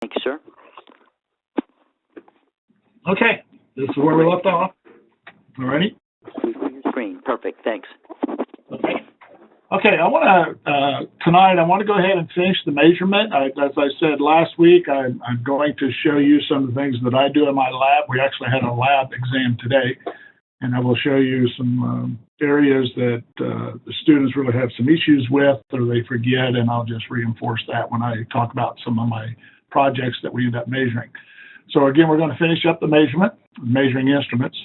Thank you, sir. Okay, this is where we left off. All righty? Screen. Perfect. Thanks. Okay, tonight I want to go ahead and finish the measurement. As I said last week, I'm going to show you some of the things that I do in my lab. We actually had a lab exam today, and I will show you some areas that the students really have some issues with or they forget, and I'll just reinforce that when I talk about some of my projects that we end up measuring. So again, we're going to finish up the measuring instruments.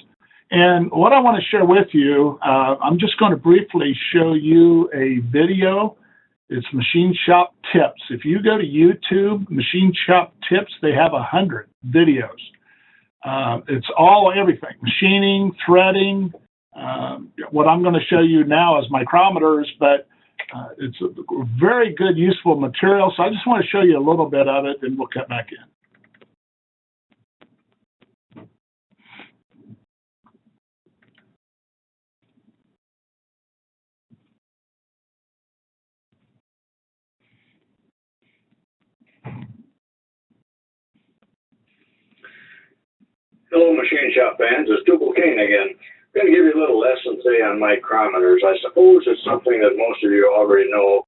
And what I want to share with you, I'm just going to briefly show you a video. It's Machine Shop Tips. If you go to YouTube, Machine Shop Tips, they have 100 videos. It's everything, machining, threading. What I'm going to show you now is micrometers, but it's a very good, useful material. So I just want to show you a little bit of it, and we'll cut back in. Hello, Machine Shop fans. It's Dougal Kane again. I'm going to give you a little lesson today on micrometers. I suppose it's something that most of you already know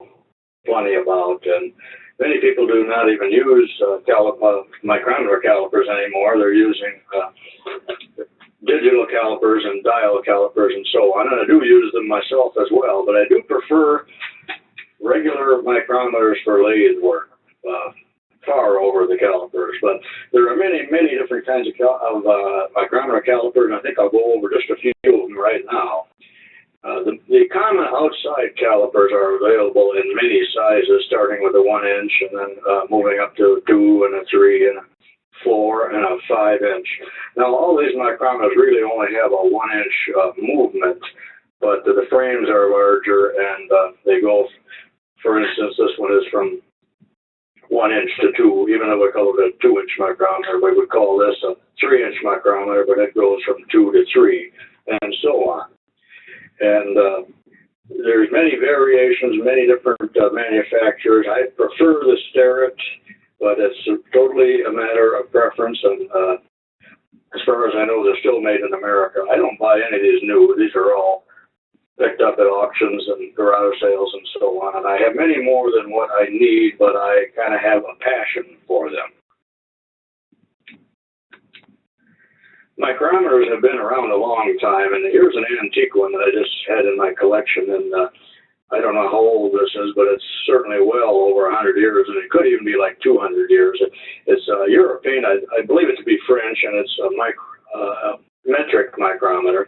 plenty about, and many people do not even use micrometer calipers anymore. They're using digital calipers and dial calipers and so on, and I do use them myself as well, but I do prefer regular micrometers for lathe work. Far over the calipers, but there are many different kinds of micrometer calipers, and I think I'll go over just a few of them right now. The common outside calipers are available in many sizes, starting with a 1 inch and then moving up to a 2 and a 3 and a 4 and a 5 inch. Now, all these micrometers really only have a 1 inch movement, but the frames are larger, and they go, for instance, this one is from 1 inch to 2, even though we call it a 2 inch micrometer, we would call this a 3 inch micrometer, but it goes from 2 to 3, and so on. And there's many variations, many different manufacturers. I prefer the Starrett, but it's totally a matter of preference, and as far as I know, they're still made in America. I don't buy any of these new. These are all picked up at auctions and garage sales and so on, and I have many more than what I need, but I kind of have a passion for them. Micrometers have been around a long time, and here's an antique one that I just had in my collection, and I don't know how old this is, but it's certainly well over 100 years, and it could even be like 200 years. It's European, I believe it to be French, and it's a metric micrometer.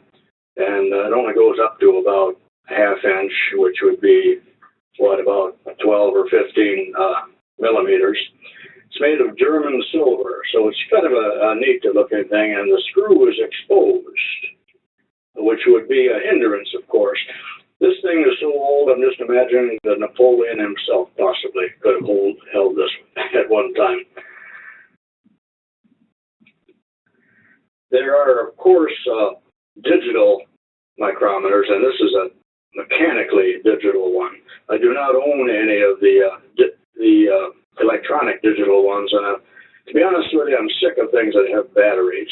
And it only goes up to about ½ inch, which would be, about 12 or 15 millimeters. It's made of German silver, so it's kind of a neat-looking thing, and the screw is exposed, which would be a hindrance, of course. This thing is so old, I'm just imagining that Napoleon himself possibly could have held this at one time. There are, of course, digital micrometers, and this is a mechanically digital one. I do not own any of the electronic digital ones, and to be honest with you, I'm sick of things that have batteries.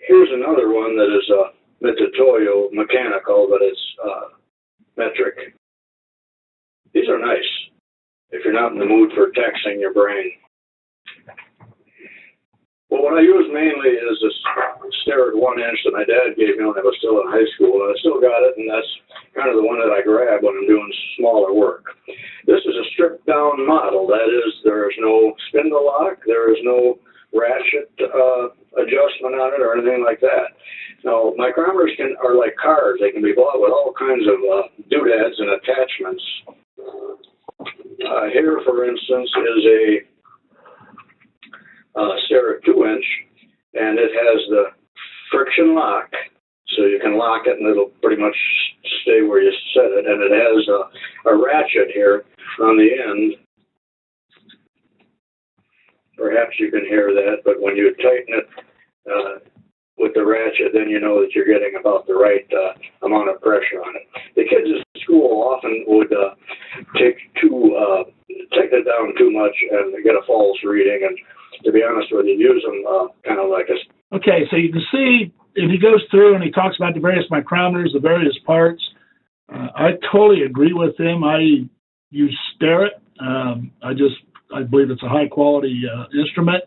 Here's another one that is a Mitutoyo mechanical, but it's metric. These are nice if you're not in the mood for taxing your brain. Well, what I use mainly is this Starrett 1 inch that my dad gave me when I was still in high school, and I still got it, and that's kind of the one that I grab when I'm doing smaller work. This is a stripped down model. That is, there is no spindle lock, there is no ratchet adjustment on it or anything like that. Now, micrometers are like cars. They can be bought with all kinds of doodads and attachments. Here, for instance, is a Starrett 2 inch, and it has the friction lock, so you can lock it and it'll pretty much stay where you set it, and it has a ratchet here on the end. Perhaps you can hear that, but when you tighten it with the ratchet, then you know that you're getting about the right amount of pressure on it. The kids at school often would take two take it down too much and get a false reading. And to be honest with you, use them kind of like a... Okay, so you can see if he goes through and he talks about the various micrometers, the various parts, I totally agree with him. I use Starrett. I believe it's a high quality instrument.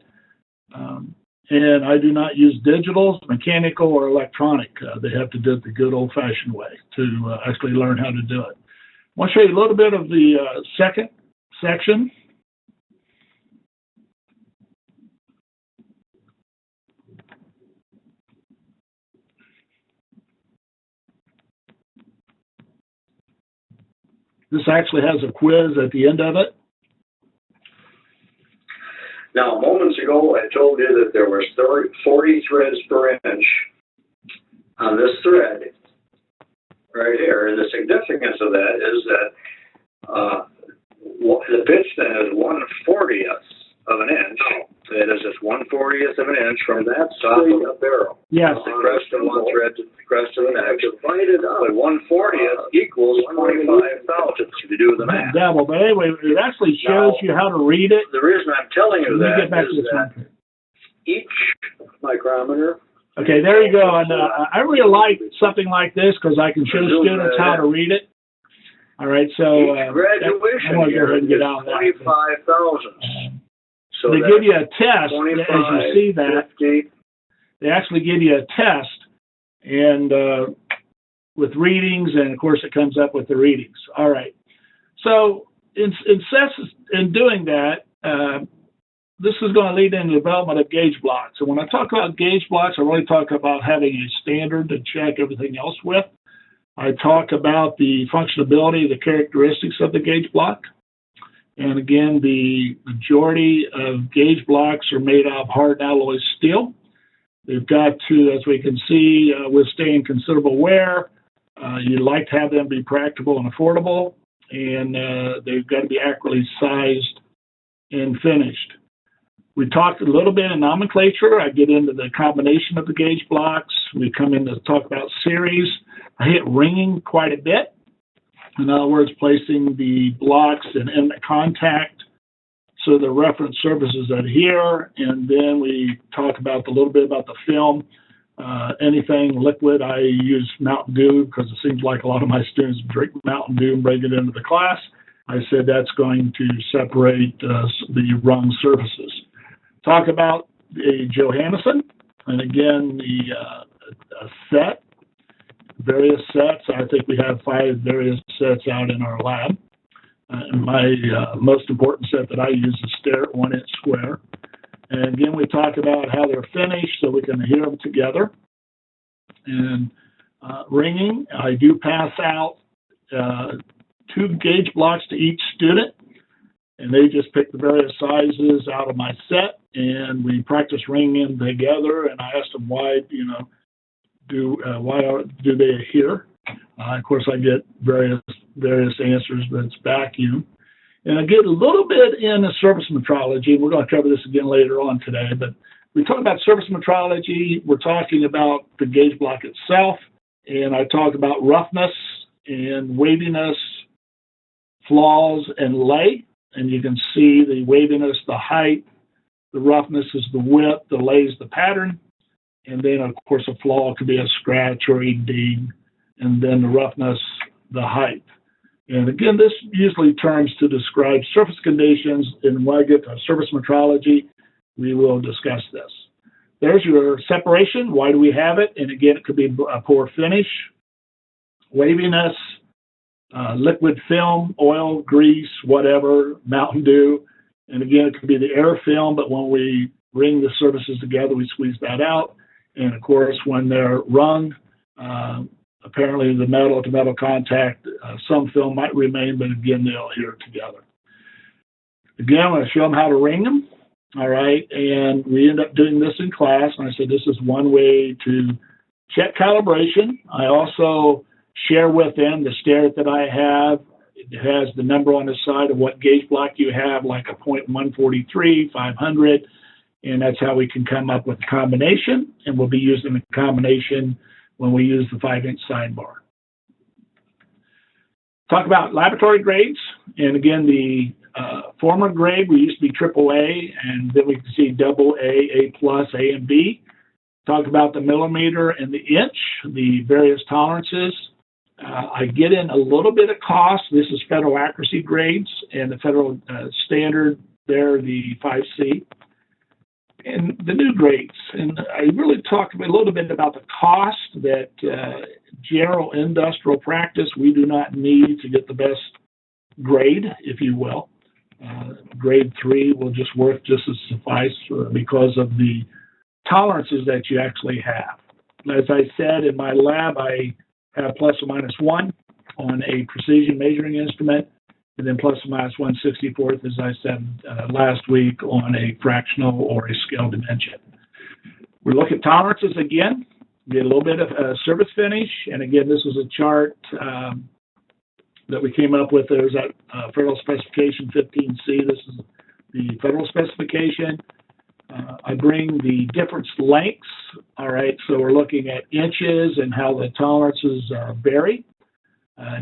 And I do not use digitals, mechanical, or electronic. They have to do it the good old-fashioned way to actually learn how to do it. I want to show you a little bit of the second section. This actually has a quiz at the end of it. Now, moments ago, I told you that there was 40 threads per inch on this thread right here. And the significance of that is that the pitch then is 1/40th of an inch. It is just 1/40th of an inch from that top of the barrel. Yes. The crest of one thread to the crest of the next. Divided up. 1/40th equals 25 thousandths if you do the math. Double, but anyway, it actually shows you how to read it. The reason I'm telling you that get back is to this that one. each micrometer. Okay, there you go. And I really like something like this because I can show students how to read it. All right, so each graduation I'm going to go ahead and get is out of that. 25 thousandths. So they give you a test, as you see that. 50. They actually give you a test, and with readings, and of course it comes up with the readings. All right. So in doing that, this is going to lead into the development of gauge blocks. And when I talk about gauge blocks, I really talk about having a standard to check everything else with. I talk about the functionality, the characteristics of the gauge block. And again, the majority of gauge blocks are made out of hard alloy steel. They've got to, as we can see, withstand considerable wear. You'd like to have them be practical and affordable, and they've got to be accurately sized and finished. We talked a little bit in nomenclature. I get into the combination of the gauge blocks. We come in to talk about series. I hit ringing quite a bit. In other words, placing the blocks in intimate contact so the reference surfaces adhere, and then we talk about a little bit about the film. Anything liquid, I use Mountain Dew because it seems like a lot of my students drink Mountain Dew and bring it into the class. I said that's going to separate the rung surfaces. Talk about the Johanneson, and again, the set. Various sets. I think we have 5 various sets out in our lab. My most important set that I use is Starrett 1-inch square. And again, we talk about how they're finished so we can adhere them together. And ringing, I do pass out 2 gauge blocks to each student, and they just pick the various sizes out of my set, and we practice ringing together. And I ask them why, why do they adhere? Of course, I get various answers, but it's vacuum. And I get a little bit in the surface metrology. We're going to cover this again later on today, but we talk about surface metrology. We're talking about the gauge block itself, and I talk about roughness and waviness, flaws, and lay. And you can see the waviness, the height, the roughness is the width, the lay is the pattern. And then, of course, a flaw could be a scratch or a ding, and then the roughness, the height. And again, this usually terms to describe surface conditions, and when I get to surface metrology, we will discuss this. There's your separation. Why do we have it? And again, it could be a poor finish, waviness, liquid film, oil, grease, whatever, Mountain Dew. And again, it could be the air film, but when we ring the surfaces together, we squeeze that out. And of course, when they're rung, apparently the metal-to-metal contact, some film might remain, but again, they'll adhere together. Again, I'm going to show them how to ring them. All right, and we end up doing this in class. And I said this is one way to check calibration. I also share with them the Starrett that I have. It has the number on the side of what gauge block you have, like a 0.143, 500. And that's how we can come up with a combination, and we'll be using the combination when we use the 5-inch sidebar. Talk about laboratory grades, and again, the former grade, we used to be AAA, and then we can see AA, A plus, A and B. Talk about the millimeter and the inch, the various tolerances. I get in a little bit of cost. This is federal accuracy grades, and the federal standard there, the 5C. And the new grades. And I really talk a little bit about the cost that general industrial practice, we do not need to get the best grade, if you will. Grade 3 will just work just as suffice because of the tolerances that you actually have. As I said, in my lab, I have plus or minus 1 on a precision measuring instrument, and then plus or minus 1/64th, as I said last week, on a fractional or a scale dimension. We look at tolerances again, get a little bit of surface finish, and again, this was a chart that we came up with. There's that federal specification 15C. This is the federal specification. I bring the different lengths. All right, so we're looking at inches and how the tolerances vary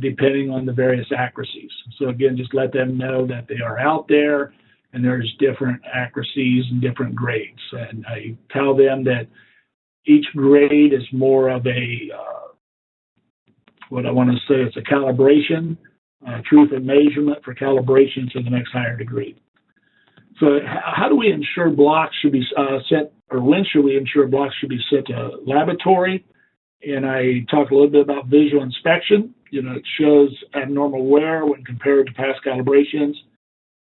depending on the various accuracies. So again, just let them know that they are out there and there's different accuracies and different grades. And I tell them that each grade is more of a, what I want to say, it's a calibration, truth and measurement for calibration to the next higher degree. So how do we ensure blocks should be sent, or when should we ensure blocks should be sent to laboratory? And I talk a little bit about visual inspection. You know, it shows abnormal wear when compared to past calibrations.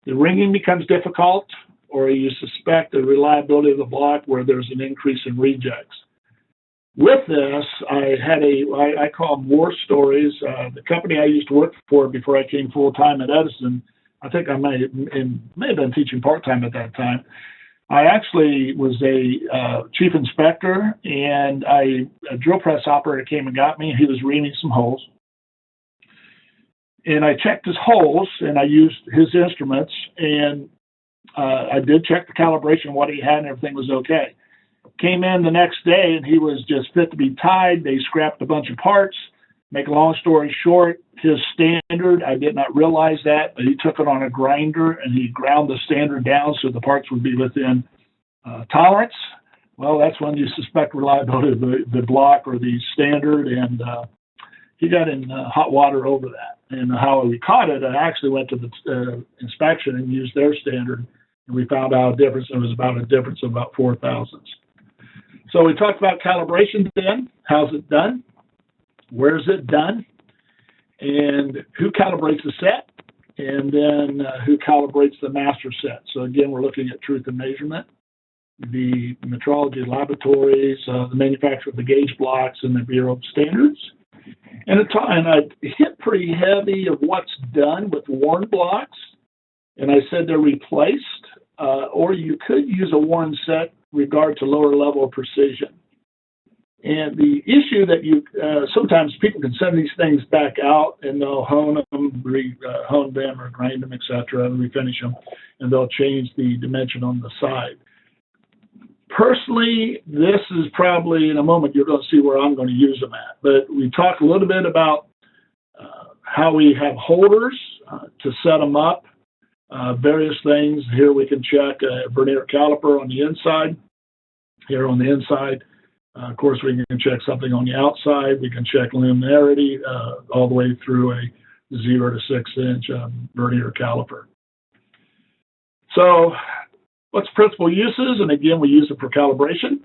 The ringing becomes difficult, or you suspect the reliability of the block where there's an increase in rejects. With this, I had I call them war stories. The company I used to work for before I came full-time at Edison, I think I may have been teaching part-time at that time. I actually was a chief inspector, and a drill press operator came and got me. He was reaming some holes. And I checked his holes, and I used his instruments, and I did check the calibration, what he had, and everything was okay. Came in the next day, and he was just fit to be tied. They scrapped a bunch of parts. Make a long story short, his standard, I did not realize that, but he took it on a grinder, and he ground the standard down so the parts would be within tolerance. Well, that's when you suspect reliability of the block or the standard, and he got in hot water over that. And how we caught it, I actually went to the inspection and used their standard, and we found out a difference. It was about a difference of about 4 thousandths. So we talked about calibration then. How's it done? Where's it done? And who calibrates the set? And then who calibrates the master set? So again, we're looking at truth and measurement, the metrology laboratories, the manufacturer of the gauge blocks, and the Bureau of Standards. And I hit pretty heavy of what's done with worn blocks. And I said they're replaced, or you could use a worn set regard to lower level of precision. And the issue that you, sometimes people can send these things back out and they'll hone them, hone them or grind them, etc., and refinish them, and they'll change the dimension on the side. Personally, this is probably, in a moment, you're going to see where I'm going to use them at. But we talked a little bit about how we have holders to set them up, various things. Here we can check a vernier caliper on the inside. Here on the inside, of course, we can check something on the outside. We can check luminarity all the way through a 0 to 6 inch vernier caliper. So what's principal uses? And again, we use it for calibration.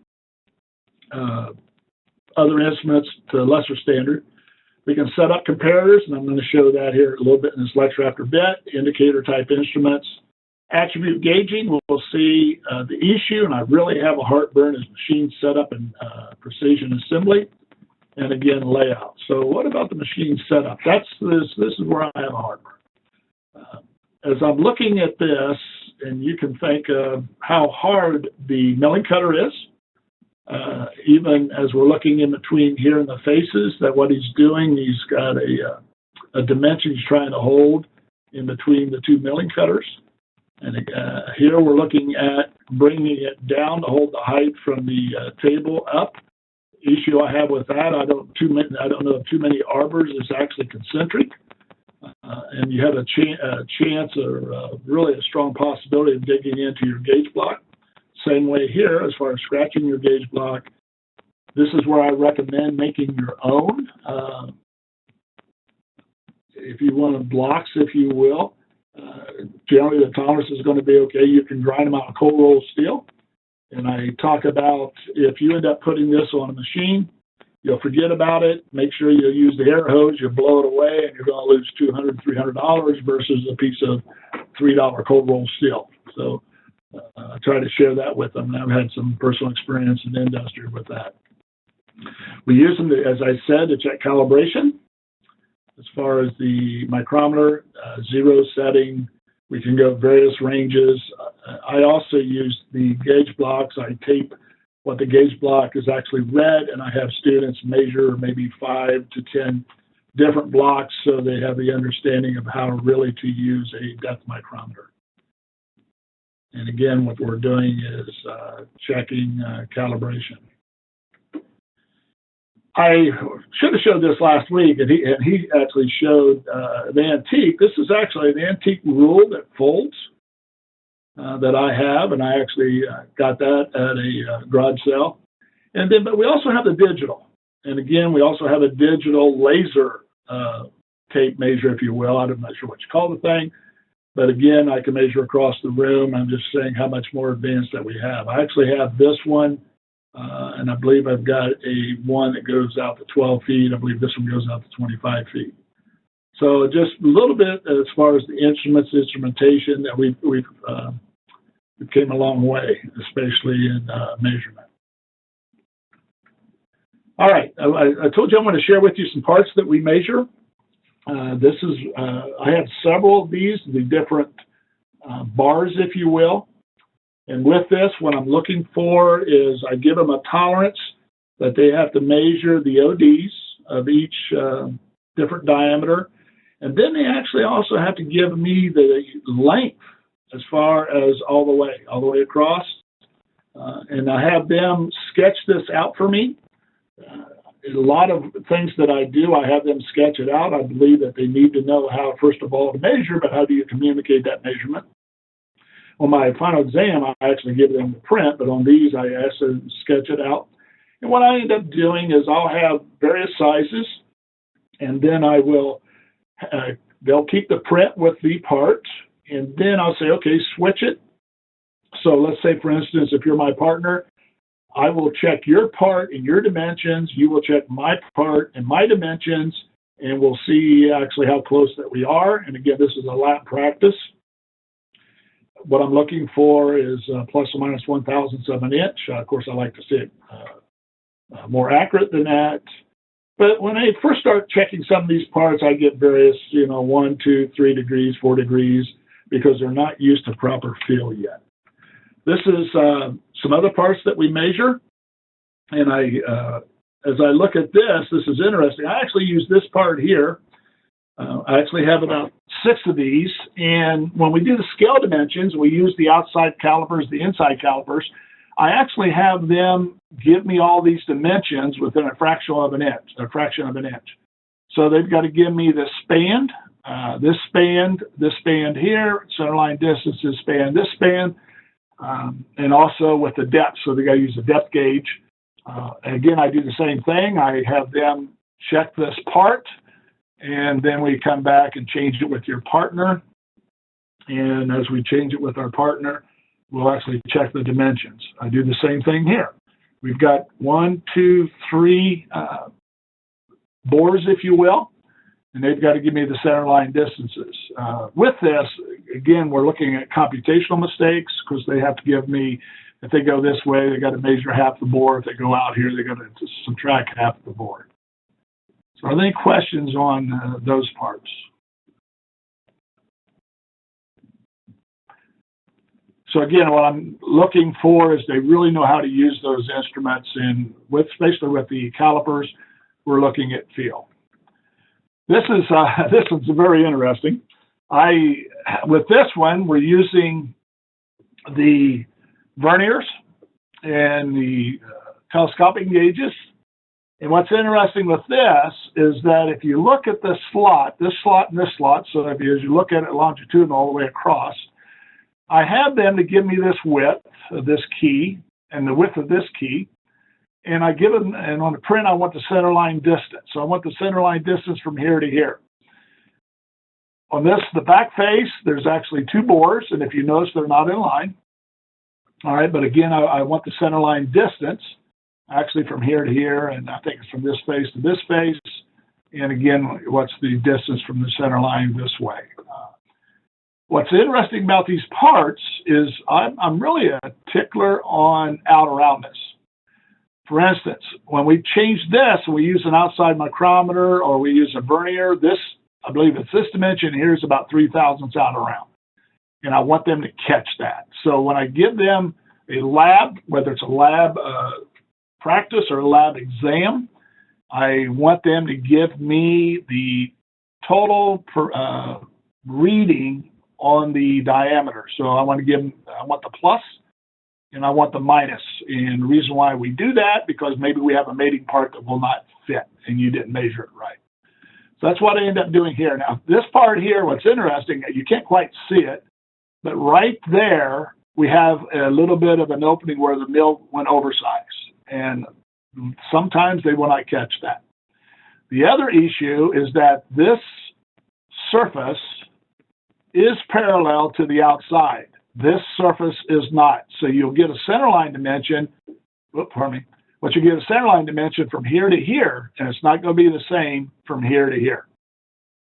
Other instruments to lesser standard. We can set up comparators, and I'm going to show that here a little bit in this lecture after a bit. Indicator type instruments. Attribute gauging, we'll see the issue, and I really have a heartburn, is machine setup and precision assembly, and again, layout. So what about the machine setup? This is where I have a heartburn. As I'm looking at this, and you can think of how hard the milling cutter is, even as we're looking in between here in the faces, that what he's doing, he's got a dimension he's trying to hold in between the two milling cutters. And here we're looking at bringing it down to hold the height from the table up. Issue I have with that, I don't know of too many arbors. It's actually concentric. and you have a chance or really a strong possibility of digging into your gauge block. Same way here, as far as scratching your gauge block, this is where I recommend making your own. If you want blocks, if you will, generally the tolerance is going to be okay. You can grind them out of cold rolled steel. And I talk about if you end up putting this on a machine, you'll forget about it. Make sure you use the air hose, you blow it away, and you're going to lose $200, $300 versus a piece of $3 cold rolled steel. So I try to share that with them. And I've had some personal experience in industry with that. We use them, as I said, to check calibration. As far as the micrometer, zero setting, we can go various ranges. I also use the gauge blocks. I tape what the gauge block is actually read, and I have students measure maybe 5 to 10 different blocks so they have the understanding of how really to use a depth micrometer. And again, what we're doing is checking calibration. I should have showed this last week, and he actually showed the antique. This is actually an antique rule that folds that I have, and I actually got that at a garage sale. And then, but we also have the digital. And again, we also have a digital laser tape measure, if you will. I'm not sure what you call the thing. But again, I can measure across the room. I'm just saying how much more advanced that we have. I actually have this one. And I believe I've got one that goes out to 12 feet. I believe this one goes out to 25 feet. So just a little bit as far as the instrumentation that we've came a long way, especially in measurement. All right, I told you I'm going to share with you some parts that we measure. This is I have several of these, the different bars, if you will. And with this, what I'm looking for is I give them a tolerance that they have to measure the ODs of each different diameter. And then they actually also have to give me the length as far as all the way across. And I have them sketch this out for me. A lot of things that I do, I have them sketch it out. I believe that they need to know how, first of all, to measure, but how do you communicate that measurement? On my final exam, I actually give them the print, but on these, I ask them to sketch it out. And what I end up doing is I'll have various sizes, and then I will, they'll keep the print with the part, and then I'll say, okay, switch it. So let's say, for instance, if you're my partner, I will check your part and your dimensions. You will check my part and my dimensions, and we'll see actually how close that we are. And again, this is a lap practice. What I'm looking for is plus or minus 1/1000th of an inch. Of course, I like to see it more accurate than that. But when I first start checking some of these parts, I get various, 1, 2, 3 degrees, 4 degrees, because they're not used to proper feel yet. This is some other parts that we measure. And as I look at this is interesting. I actually use this part here. I actually have about 6 of these, and when we do the scale dimensions, we use the outside calipers, the inside calipers. I actually have them give me all these dimensions within a fraction of an inch. So they've got to give me this span here, centerline distance, this span, and also with the depth. So they got to use a depth gauge. Again, I do the same thing. I have them check this part. And then we come back and change it with your partner. And as we change it with our partner, we'll actually check the dimensions. I do the same thing here. We've got 1, 2, 3 bores, if you will, and they've got to give me the center line distances. With this, again, we're looking at computational mistakes because they have to give me, if they go this way, they got to measure half the bore. If they go out here, they got to subtract half the bore. Are there any questions on those parts? So again, what I'm looking for is they really know how to use those instruments, and especially with the calipers, we're looking at feel. This one's very interesting. With this one, we're using the verniers and the telescopic gauges. And what's interesting with this is that if you look at this slot, and this slot, so if you, as you look at it longitudinal all the way across, I have them to give me this width of this key and the width of this key. And I give them, and on the print, I want the center line distance. So I want the center line distance from here to here. On this, the back face, there's actually 2 bores, and if you notice, they're not in line. All right, but again, I want the center line distance, actually from here to here, and I think it's from this face to this face. And again, what's the distance from the center line this way? What's interesting about these parts is I'm really a tickler on outer roundness. For instance, when we change this, we use an outside micrometer or we use a vernier, this, I believe it's this dimension here is about 3/1000 out around. And I want them to catch that. So when I give them a lab, whether it's a lab practice or a lab exam, I want them to give me the total reading on the diameter. So I want the plus and I want the minus. And the reason why we do that, because maybe we have a mating part that will not fit and you didn't measure it right. So that's what I end up doing here. Now, this part here, what's interesting, you can't quite see it, but right there, we have a little bit of an opening where the mill went oversized. And sometimes they will not catch that. The other issue is that this surface is parallel to the outside. This surface is not. So you'll get a centerline dimension, but you get a centerline dimension from here to here, and it's not going to be the same from here to here.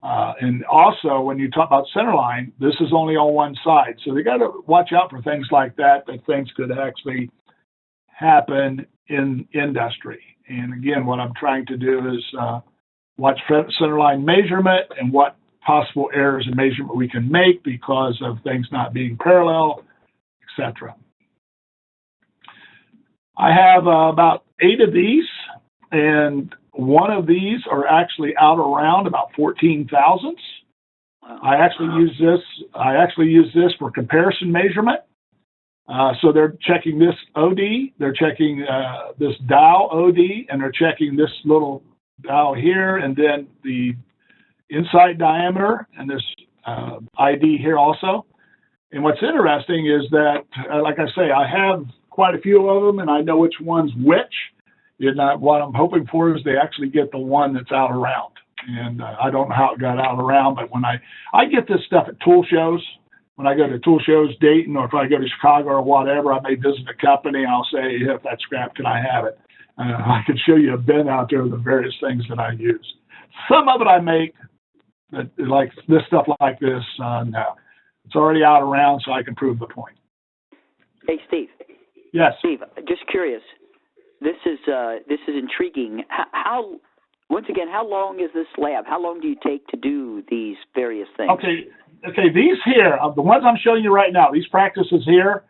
And also, when you talk about centerline, this is only on one side. So they got to watch out for things like that things could actually happen in industry. And again, what I'm trying to do is watch centerline measurement and what possible errors in measurement we can make because of things not being parallel, etc. I have about 8 of these, and one of these are actually out around about 14 thousandths. Wow. I actually use this for comparison measurement. So they're checking this OD, they're checking this dial OD, and they're checking this little dial here, and then the inside diameter, and this ID here also. And what's interesting is that, like I say, I have quite a few of them, and I know which one's which. And what I'm hoping for is they actually get the one that's out around. And I don't know how it got out around, but when I get this stuff at tool shows, when I go to tool shows, Dayton, or if I go to Chicago or whatever, I may visit a company, I'll say, if that's scrap, can I have it? I can show you a bin out there of the various things that I use. Some of it I make, like this stuff like this, no. It's already out around, so I can prove the point. Hey, Steve. Yes. Steve, just curious. This is intriguing. Once again, how long is this lab? How long do you take to do these various things? Okay. These here, the ones I'm showing you right now, these practices here,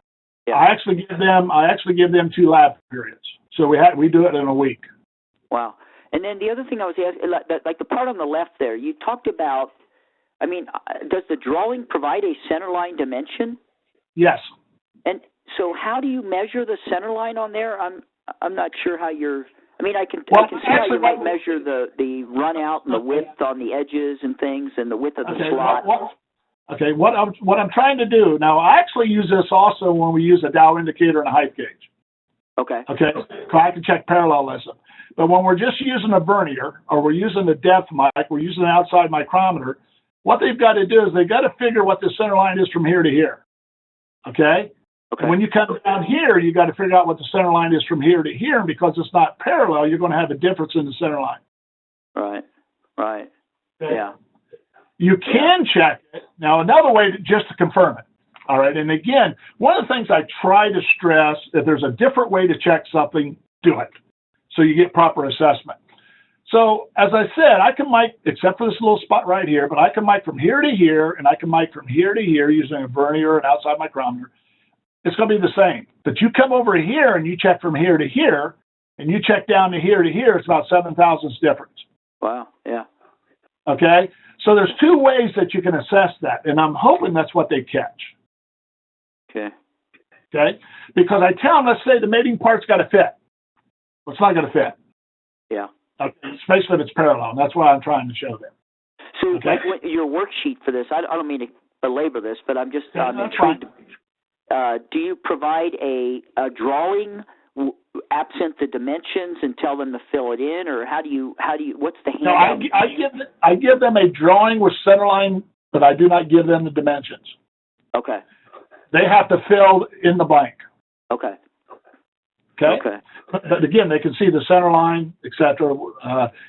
yeah. I actually give them 2 lab periods. So we do it in a week. Wow. And then the other thing I was asking, like the part on the left there, you talked about. I mean, does the drawing provide a centerline dimension? Yes. And so, how do you measure the centerline on there? I'm not sure how you're. I mean, I can see how you might measure the run out and the width on the edges and things, and the width of the slot. What I'm trying to do now, I actually use this also when we use a dial indicator and a height gauge. Okay. So I can check parallelism. But when we're just using a vernier or we're using a depth mic, we're using an outside micrometer. What they've got to do is they've got to figure what the center line is from here to here. Okay. And when you come down here, you got to figure out what the center line is from here to here. And because it's not parallel, you're going to have a difference in the center line. Right. Okay? Yeah. You can check it. Now, another way just to confirm it. All right. And again, one of the things I try to stress, if there's a different way to check something, do it. So you get proper assessment. So as I said, I can mic, except for this little spot right here, but I can mic from here to here, and I can mic from here to here using a vernier or an outside micrometer. It's going to be the same. But you come over here and you check from here to here, and you check down to here, it's about 7 thousandths difference. Wow, yeah. Okay? So there's 2 ways that you can assess that, and I'm hoping that's what they catch. Okay? Because I tell them, let's say the mating part's got to fit. Well, it's not going to fit. Yeah. Okay, especially if it's parallel. And that's what I'm trying to show them. So, okay? like your worksheet for this, I don't mean to belabor this, but I'm just Yeah, intrigued. Do you provide a drawing absent the dimensions and tell them to fill it in, or how do you what's the handout? No, I give them a drawing with centerline, but I do not give them the dimensions. Okay. They have to fill in the blank. Okay. Okay. Okay. But again, they can see the center line, etc.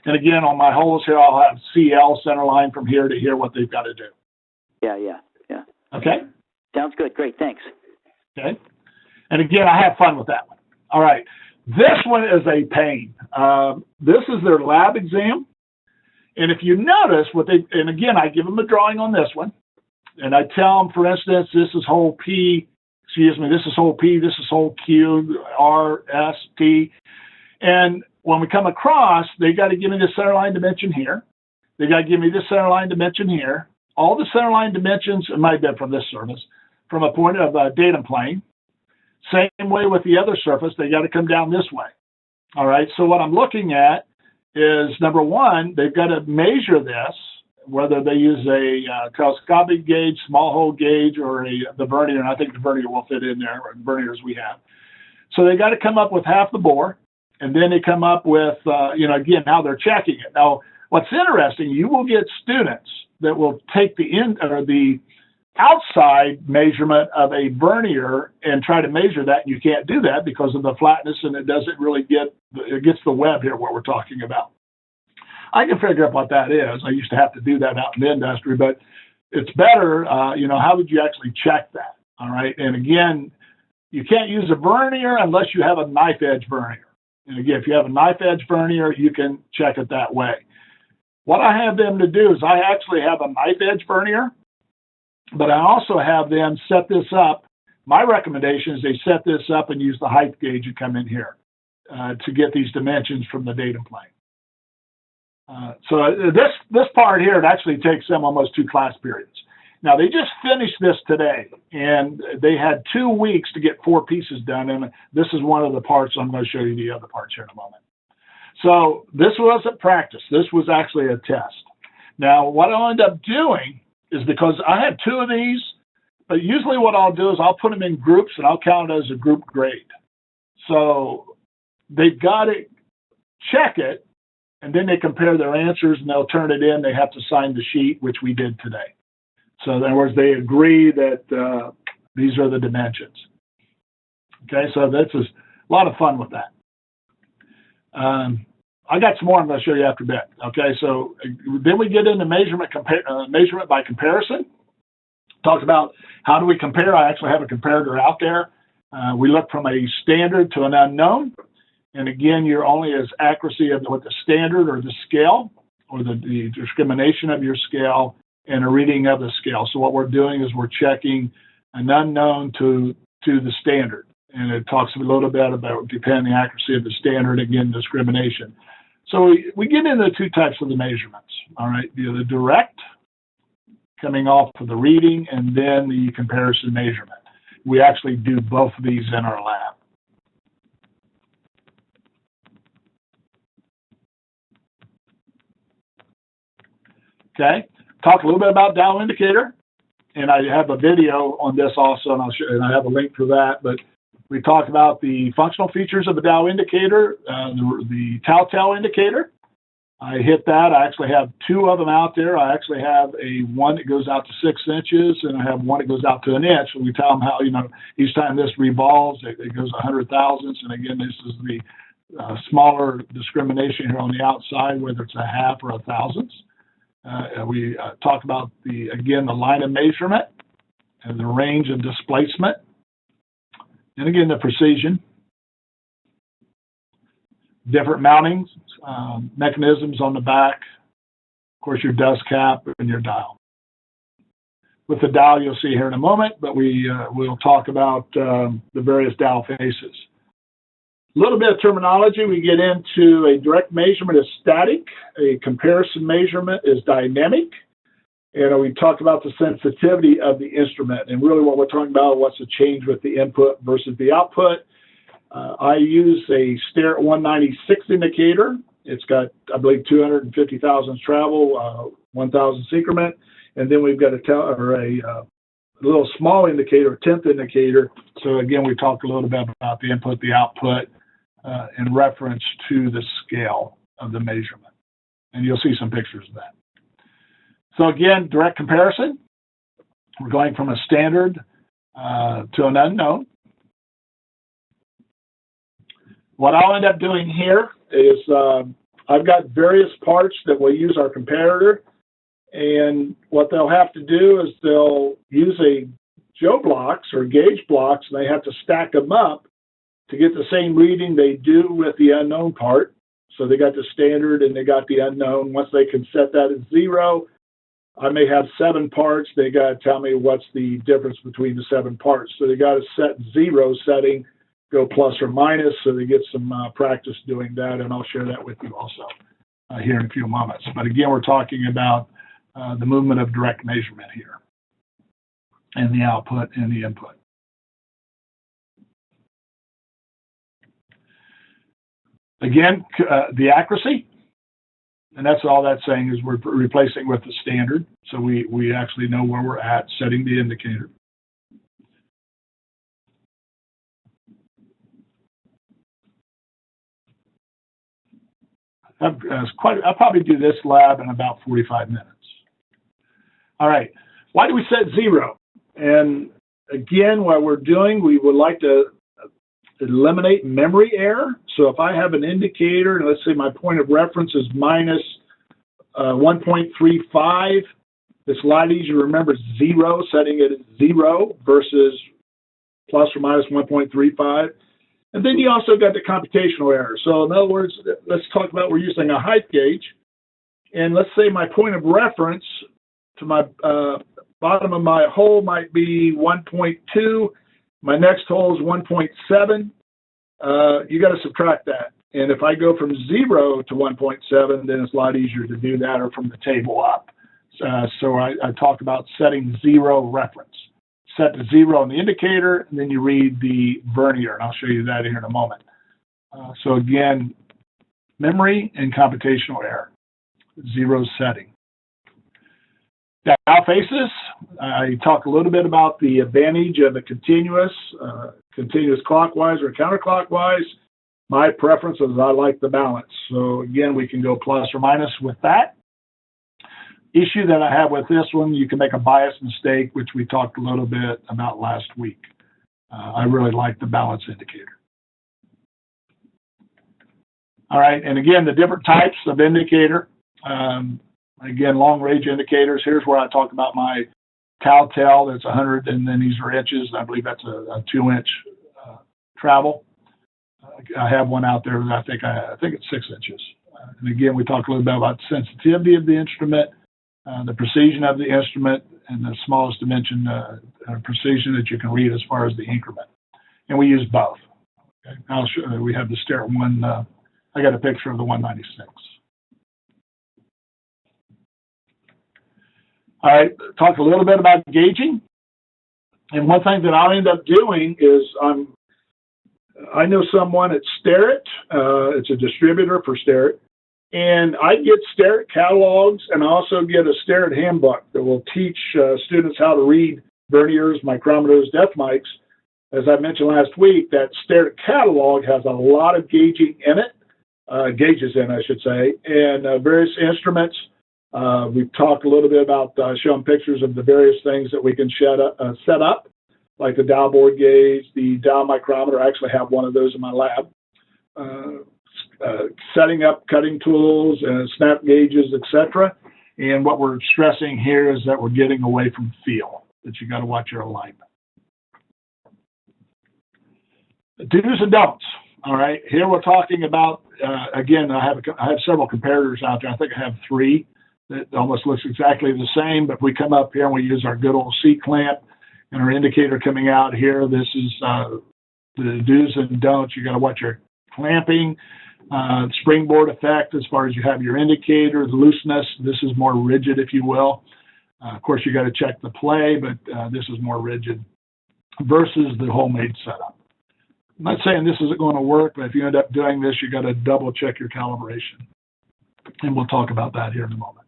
And again, on my holes here, I'll have CL center line from here to here, what they've got to do. Yeah. Okay. Sounds good. Great. Thanks. Okay. And again, I have fun with that one. All right. This one is a pain. This is their lab exam. And if you notice and again, I give them a drawing on this one. And I tell them, for instance, this is hole P. This is hole P, this is hole Q, R, S, T. And when we come across, they got to give me the center line dimension here. They got to give me this center line dimension here. All the center line dimensions, it might have been from this surface, from a point of datum plane. Same way with the other surface, they got to come down this way. All right, so what I'm looking at is, number one, they've got to measure this, whether they use a telescopic gauge, small hole gauge, or the vernier, and I think the vernier will fit in there, or the verniers we have. So they got to come up with half the bore, and then they come up with, again, how they're checking it. Now, what's interesting, you will get students that will take the outside measurement of a vernier and try to measure that, and you can't do that because of the flatness, and it doesn't really it gets the web here, what we're talking about. I can figure out what that is. I used to have to do that out in the industry, but it's better, how would you actually check that? All right. And again, you can't use a vernier unless you have a knife edge vernier. And again, if you have a knife edge vernier, you can check it that way. What I have them to do is I actually have a knife edge vernier, but I also have them set this up. My recommendation is they set this up and use the height gauge and come in here to get these dimensions from the datum plane. So this part here, it actually takes them almost 2 class periods. Now, they just finished this today, and they had 2 weeks to get 4 pieces done, and this is one of the parts. I'm going to show you the other parts here in a moment. So this wasn't practice. This was actually a test. Now, what I'll end up doing is, because I have 2 of these, but usually what I'll do is I'll put them in groups, and I'll count it as a group grade. So they've got to check it, and then they compare their answers, and they'll turn it in. They have to sign the sheet, which we did today. So in other words, they agree that these are the dimensions. Okay, so that's a lot of fun with that. I got some more I'm going to show you after a bit. Okay, so then we get into measurement by comparison. Talked about how do we compare. I actually have a comparator out there. We look from a standard to an unknown. And again, you're only as accuracy of what the standard or the scale or the discrimination of your scale and a reading of the scale. So what we're doing is we're checking an unknown to the standard. And it talks a little bit about, depending on the accuracy of the standard, again, discrimination. So we get into 2 types of the measurements, all right? The direct, coming off of the reading, and then the comparison measurement. We actually do both of these in our lab. Okay, talk a little bit about dial indicator, and I have a video on this also, and I have a link for that. But we talked about the functional features of the dial indicator, the telltale indicator. I hit that. I actually have 2 of them out there. I actually have one that goes out to 6 inches, and I have one that goes out to 1 inch. And we tell them how, each time this revolves, it goes 100 thousandths. And again, this is the smaller discrimination here on the outside, whether it's a half or a thousandths. We talked about the line of measurement and the range of displacement. And again, the precision. Different mountings, mechanisms on the back. Of course, your dust cap and your dial. With the dial, you'll see here in a moment, but we'll talk about the various dial faces. A little bit of terminology. We get into a direct measurement is static. A comparison measurement is dynamic. And we talked about the sensitivity of the instrument. And really what we're talking about, what's the change with the input versus the output. I use a Stare 196 indicator. It's got, I believe, 250 thousandths travel, 1,000 increment, and then we've got a little small indicator, a tenth indicator. So again, we talked a little bit about the input, the output, in reference to the scale of the measurement. And you'll see some pictures of that. So again, direct comparison. We're going from a standard to an unknown. What I'll end up doing here is I've got various parts that will use our comparator, and what they'll have to do is they'll use a Joe blocks or gauge blocks, and they have to stack them up to get the same reading they do with the unknown part. So they got the standard and they got the unknown. Once they can set that at 0, I may have 7 parts. They got to tell me what's the difference between the 7 parts. So they got to set 0 setting, go plus or minus, so they get some practice doing that, and I'll share that with you also here in a few moments. But again, we're talking about the movement of direct measurement here, and the output and the input. Again, the accuracy, and that's all that's saying is we're replacing with the standard, so we actually know where we're at setting the indicator. I'll probably do this lab in about 45 minutes. All right, why do we set 0? And again, what we're doing, we would like to eliminate memory error. So if I have an indicator, and let's say my point of reference is minus 1.35, it's a lot easier to remember 0, setting it at 0 versus plus or minus 1.35. And then you also got the computational error. So in other words, let's talk about we're using a height gauge. And let's say my point of reference to my bottom of my hole might be 1.2. My next hole is 1.7. You got to subtract that. And if I go from 0 to 1.7, then it's a lot easier to do that, or from the table up. So I talk about setting 0 reference. Set to 0 on the indicator, and then you read the vernier, and I'll show you that here in a moment. So again, memory and computational error, 0 setting. Dial faces, I talk a little bit about the advantage of a continuous clockwise or counterclockwise. My preference is I like the balance. So again, we can go plus or minus with that. Issue that I have with this one, you can make a bias mistake, which we talked a little bit about last week. I really like the balance indicator. All right, and again, the different types of indicator. Again, long range indicators. Here's where I talk about my telltale. That's 100, and then these are inches. I believe that's a 2-inch travel. I have one out there that I think it's 6 inches. And again, we talk a little bit about the sensitivity of the instrument, the precision of the instrument, and the smallest dimension precision that you can read as far as the increment. And we use both. Okay? I'll show, we have the Sterrett one. I got a picture of the 196. All right, talk a little bit about gauging. And one thing that I'll end up doing is I know someone at Sterrett. It's a distributor for Sterrett. And I get Sterrett catalogs, and I also get a Sterrett handbook that will teach students how to read verniers, micrometers, depth mics. As I mentioned last week, that Sterrett catalog has a lot of gauging in it, gauges in, I should say, and various instruments. We've talked a little bit about showing pictures of the various things that we can set up, like the dial board gauge, the dial micrometer. I actually have one of those in my lab. Setting up cutting tools, snap gauges, etc. And what we're stressing here is that we're getting away from feel, that you got to watch your alignment. The do's and don'ts. All right, here we're talking about, again, I have several comparators out there. I think I have 3 that almost looks exactly the same, but we come up here and we use our good old C-clamp and our indicator coming out here. This is the do's and don'ts. You got to watch your clamping. Springboard effect as far as you have your indicator, the looseness. This is more rigid, if you will. Of course, you got to check the play, but this is more rigid versus the homemade setup. I'm not saying this isn't going to work, but if you end up doing this, you got to double check your calibration. And we'll talk about that here in a moment.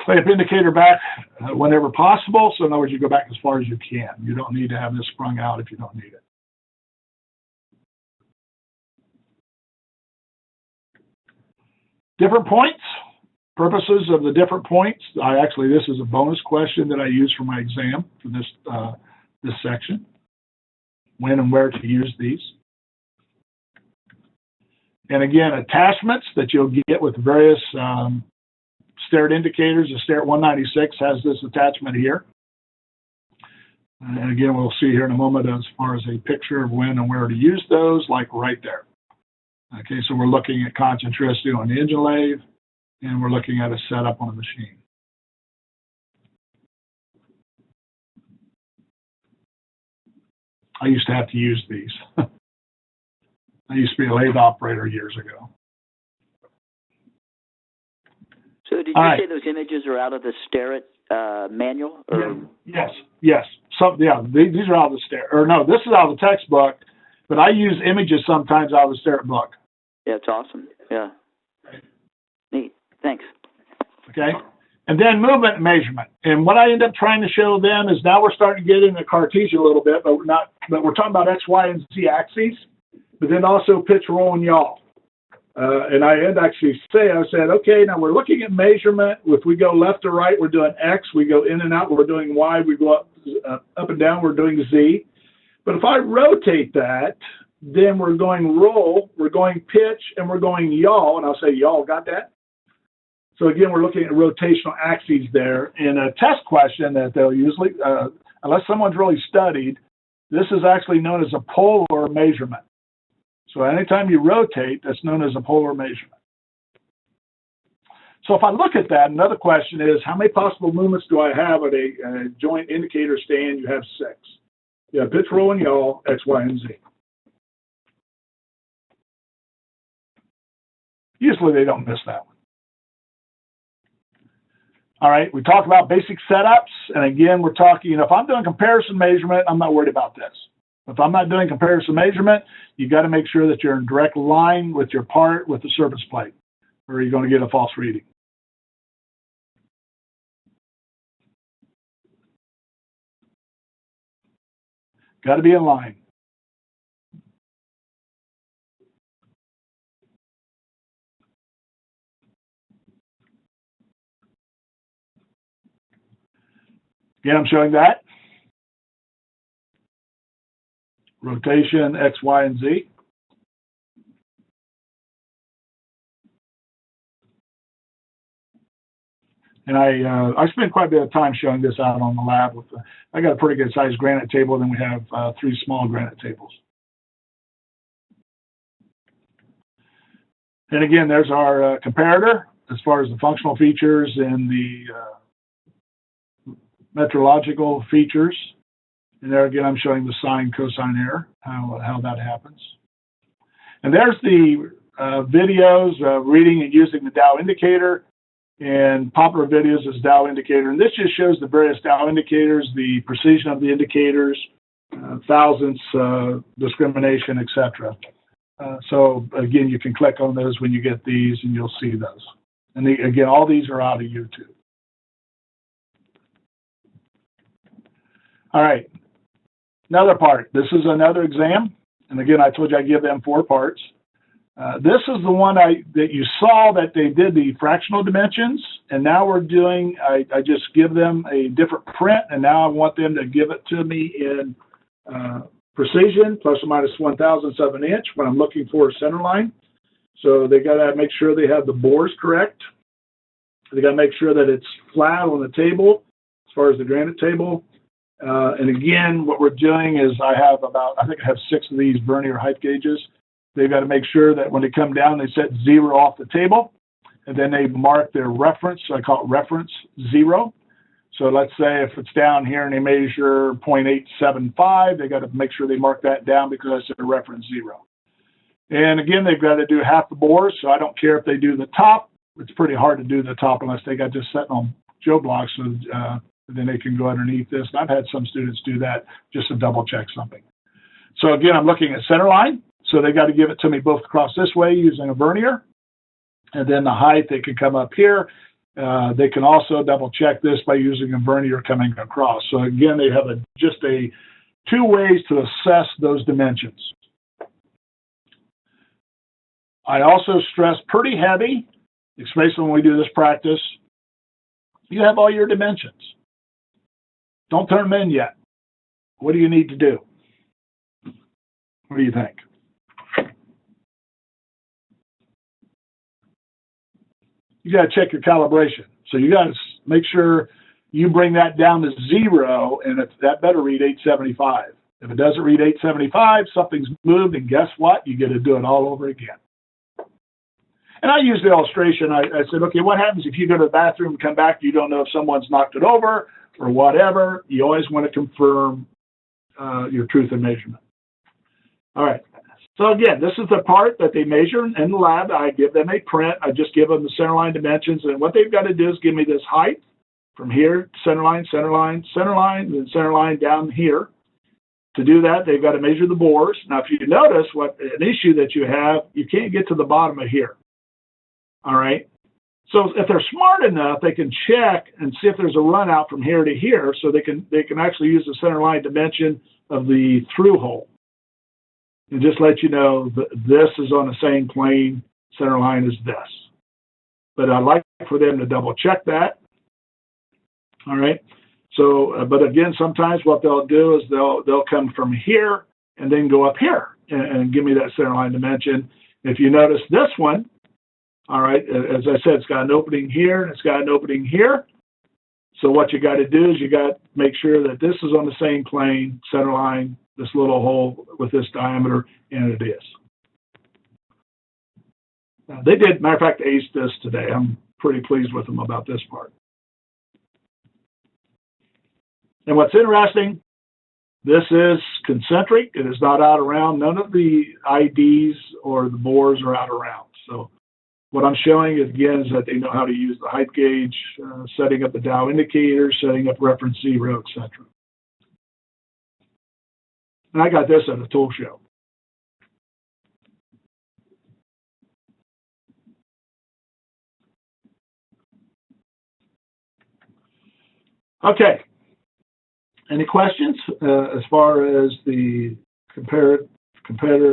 Clamp indicator back whenever possible. So in other words, you go back as far as you can. You don't need to have this sprung out if you don't need it. Different points, purposes of the different points. This is a bonus question that I use for my exam for this section. When and where to use these. And again, attachments that you'll get with various stared indicators. The Stare 196 has this attachment here. And again, we'll see here in a moment as far as a picture of when and where to use those, like right there. Okay, so we're looking at concentricity on the engine lathe, and we're looking at a setup on a machine. I used to have to use these. I used to be a lathe operator years ago. So did you say those images are out of the Stare manual? Or? Yes. So yeah, these are out of the Stare. Or no, this is out of the textbook, but I use images sometimes out of the Stare book. Yeah, it's awesome. Yeah. Neat. Thanks. Okay. And then movement and measurement. And what I end up trying to show them is now we're starting to get into Cartesian a little bit, but we're talking about X, Y, and Z axes, but then also pitch, roll, and yaw. And I said, okay, now we're looking at measurement. If we go left to right, we're doing X. We go in and out, we're doing Y. We go up and down, we're doing Z. But if I rotate that, then we're going roll, we're going pitch, and we're going yaw. And I'll say, yaw, got that? So again, we're looking at rotational axes there. In a test question that they'll usually, unless someone's really studied, this is actually known as a polar measurement. So anytime you rotate, that's known as a polar measurement. So if I look at that, another question is, how many possible movements do I have at a joint indicator stand? You have 6. You have pitch, roll, and yaw, X, Y, and Z. Usually they don't miss that one. All right, we talked about basic setups. And again, we're talking, if I'm doing comparison measurement, I'm not worried about this. If I'm not doing comparison measurement, you got to make sure that you're in direct line with your part with the surface plate, or you're going to get a false reading. Got to be in line. Again, I'm showing that. Rotation, X, Y, and Z. And I spent quite a bit of time showing this out on the lab. I got a pretty good sized granite table, then we have 3 small granite tables. And again, there's our comparator as far as the functional features and the metrological features. And there again, I'm showing the sine cosine error, how that happens. And there's the videos reading and using the Dow indicator, and popular videos is Dow indicator. And this just shows the various Dow indicators, the precision of the indicators, thousandths, discrimination, etc. So again, you can click on those when you get these and you'll see those. And again, all these are out of YouTube. All right. Another part. This is another exam. And again, I told you I give them 4 parts. This is the one that you saw that they did the fractional dimensions. And now we're doing, I just give them a different print. And now I want them to give it to me in precision, plus or minus 1/1000th of an inch when I'm looking for a center line. So they got to make sure they have the bores correct. They got to make sure that it's flat on the table as far as the granite table. And again, what we're doing is I think I have 6 of these vernier height gauges. They've got to make sure that when they come down, they set 0 off the table, and then they mark their reference. So I call it reference 0. So let's say if it's down here and they measure 0.875, they got to make sure they mark that down because that's their reference 0. And again, they've got to do half the bores. So I don't care if they do the top. It's pretty hard to do the top unless they got just setting on Joe blocks. So then they can go underneath this. And I've had some students do that just to double check something. So again, I'm looking at center line. So they got to give it to me both across this way using a vernier. And then the height, they can come up here. They can also double check this by using a vernier coming across. So again, they have just two ways to assess those dimensions. I also stress pretty heavy, especially when we do this practice, you have all your dimensions. Don't turn them in yet. What do you need to do? What do you think? You got to check your calibration. So you got to make sure you bring that down to 0, and that better read 875. If it doesn't read 875, something's moved, and guess what? You get to do it all over again. And I used the illustration. I said, okay, what happens if you go to the bathroom and come back, you don't know if someone's knocked it over or whatever. You always want to confirm your truth in measurement. All right. So again, this is the part that they measure in the lab. I give them a print. I just give them the center line dimensions. And what they've got to do is give me this height from here, center line, center line, center line, and then center line down here. To do that, they've got to measure the bores. Now, if you notice what an issue that you have, you can't get to the bottom of here. All right. So if they're smart enough, they can check and see if there's a run out from here to here, so they can actually use the center line dimension of the through hole. And just let you know that this is on the same plane, center line is this. But I'd like for them to double check that. All right. So, but again, sometimes what they'll do is they'll come from here and then go up here and give me that center line dimension. If you notice this one, all right, as I said, it's got an opening here and it's got an opening here. So what you got to do is you got to make sure that this is on the same plane, center line, this little hole with this diameter, and it is. They did, matter of fact, ace this today. I'm pretty pleased with them about this part. And what's interesting, this is concentric. It is not out around. None of the IDs or the bores are out around. So what I'm showing again is that they know how to use the height gauge, setting up the Dow indicator, setting up reference zero, etc. And I got this at a tool show. Okay. Any questions as far as the comparator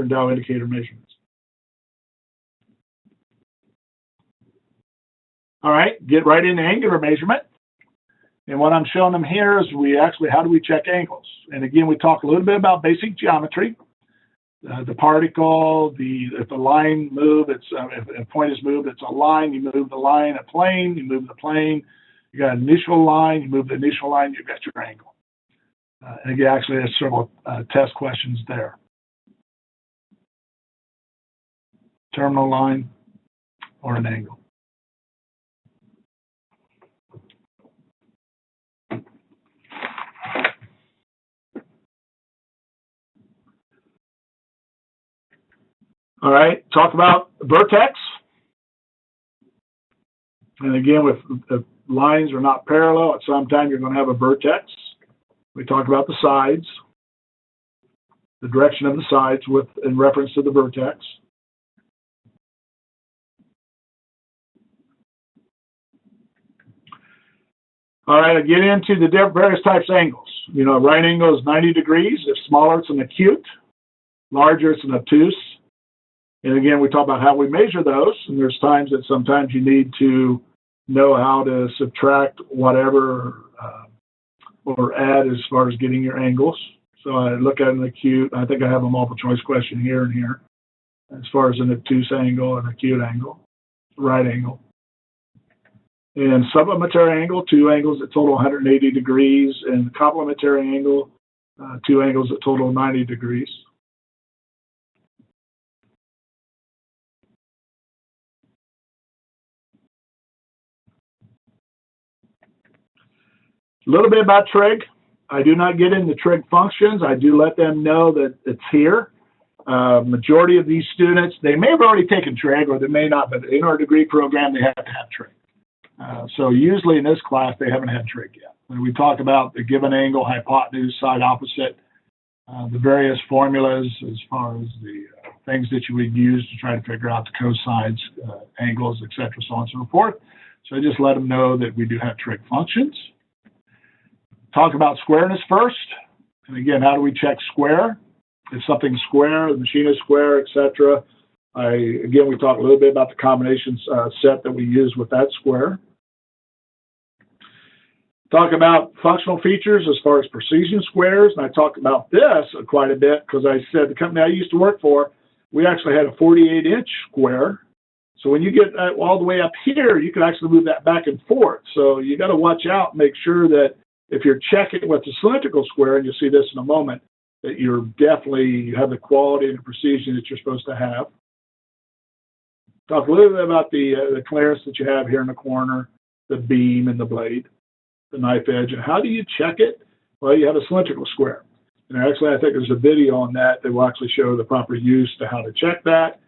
and Dow indicator measurements? All right, get right into angular measurement. And what I'm showing them here is how do we check angles? And again, we talk a little bit about basic geometry. The particle, if the line move, if a point is moved, it's a line. You move the line, a plane, you move the plane. You got an initial line, you move the initial line, you've got your angle. And again, actually, there's several test questions there. Terminal line or an angle. All right, talk about vertex. And again, if lines are not parallel, at some time you're going to have a vertex. We talked about the sides, the direction of the sides in reference to the vertex. All right, I get into the various types of angles. You know, right angle is 90 degrees. If smaller, it's an acute. Larger, it's an obtuse. And again, we talk about how we measure those. And there's times that sometimes you need to know how to subtract whatever or add as far as getting your angles. So I look at an acute. I think I have a multiple choice question here and here as far as an obtuse angle and acute angle, right angle. And supplementary angle, two angles that total 180 degrees, and complementary angle, two angles that total 90 degrees. A little bit about trig. I do not get into trig functions. I do let them know that it's here. Majority of these students, they may have already taken trig or they may not, but in our degree program, they have to have trig. So usually in this class, they haven't had trig yet. When we talk about the given angle, hypotenuse, side opposite, the various formulas as far as the things that you would use to try to figure out the cosines, angles, etc., so on and so forth. So I just let them know that we do have trig functions. Talk about squareness first. And again, how do we check square? If something's square, the machine is square, etc. Again, we talk a little bit about the combinations set that we use with that square. Talk about functional features as far as precision squares, and I talked about this quite a bit because I said the company I used to work for, we actually had a 48-inch square. So when you get all the way up here, you can actually move that back and forth. So you got to watch out, make sure that if you're checking with the cylindrical square, and you'll see this in a moment, that you have the quality and the precision that you're supposed to have. Talk a little bit about the clearance that you have here in the corner, the beam and the blade, the knife edge, and how do you check it? Well, you have a cylindrical square. And actually, I think there's a video on that that will actually show the proper use to how to check that.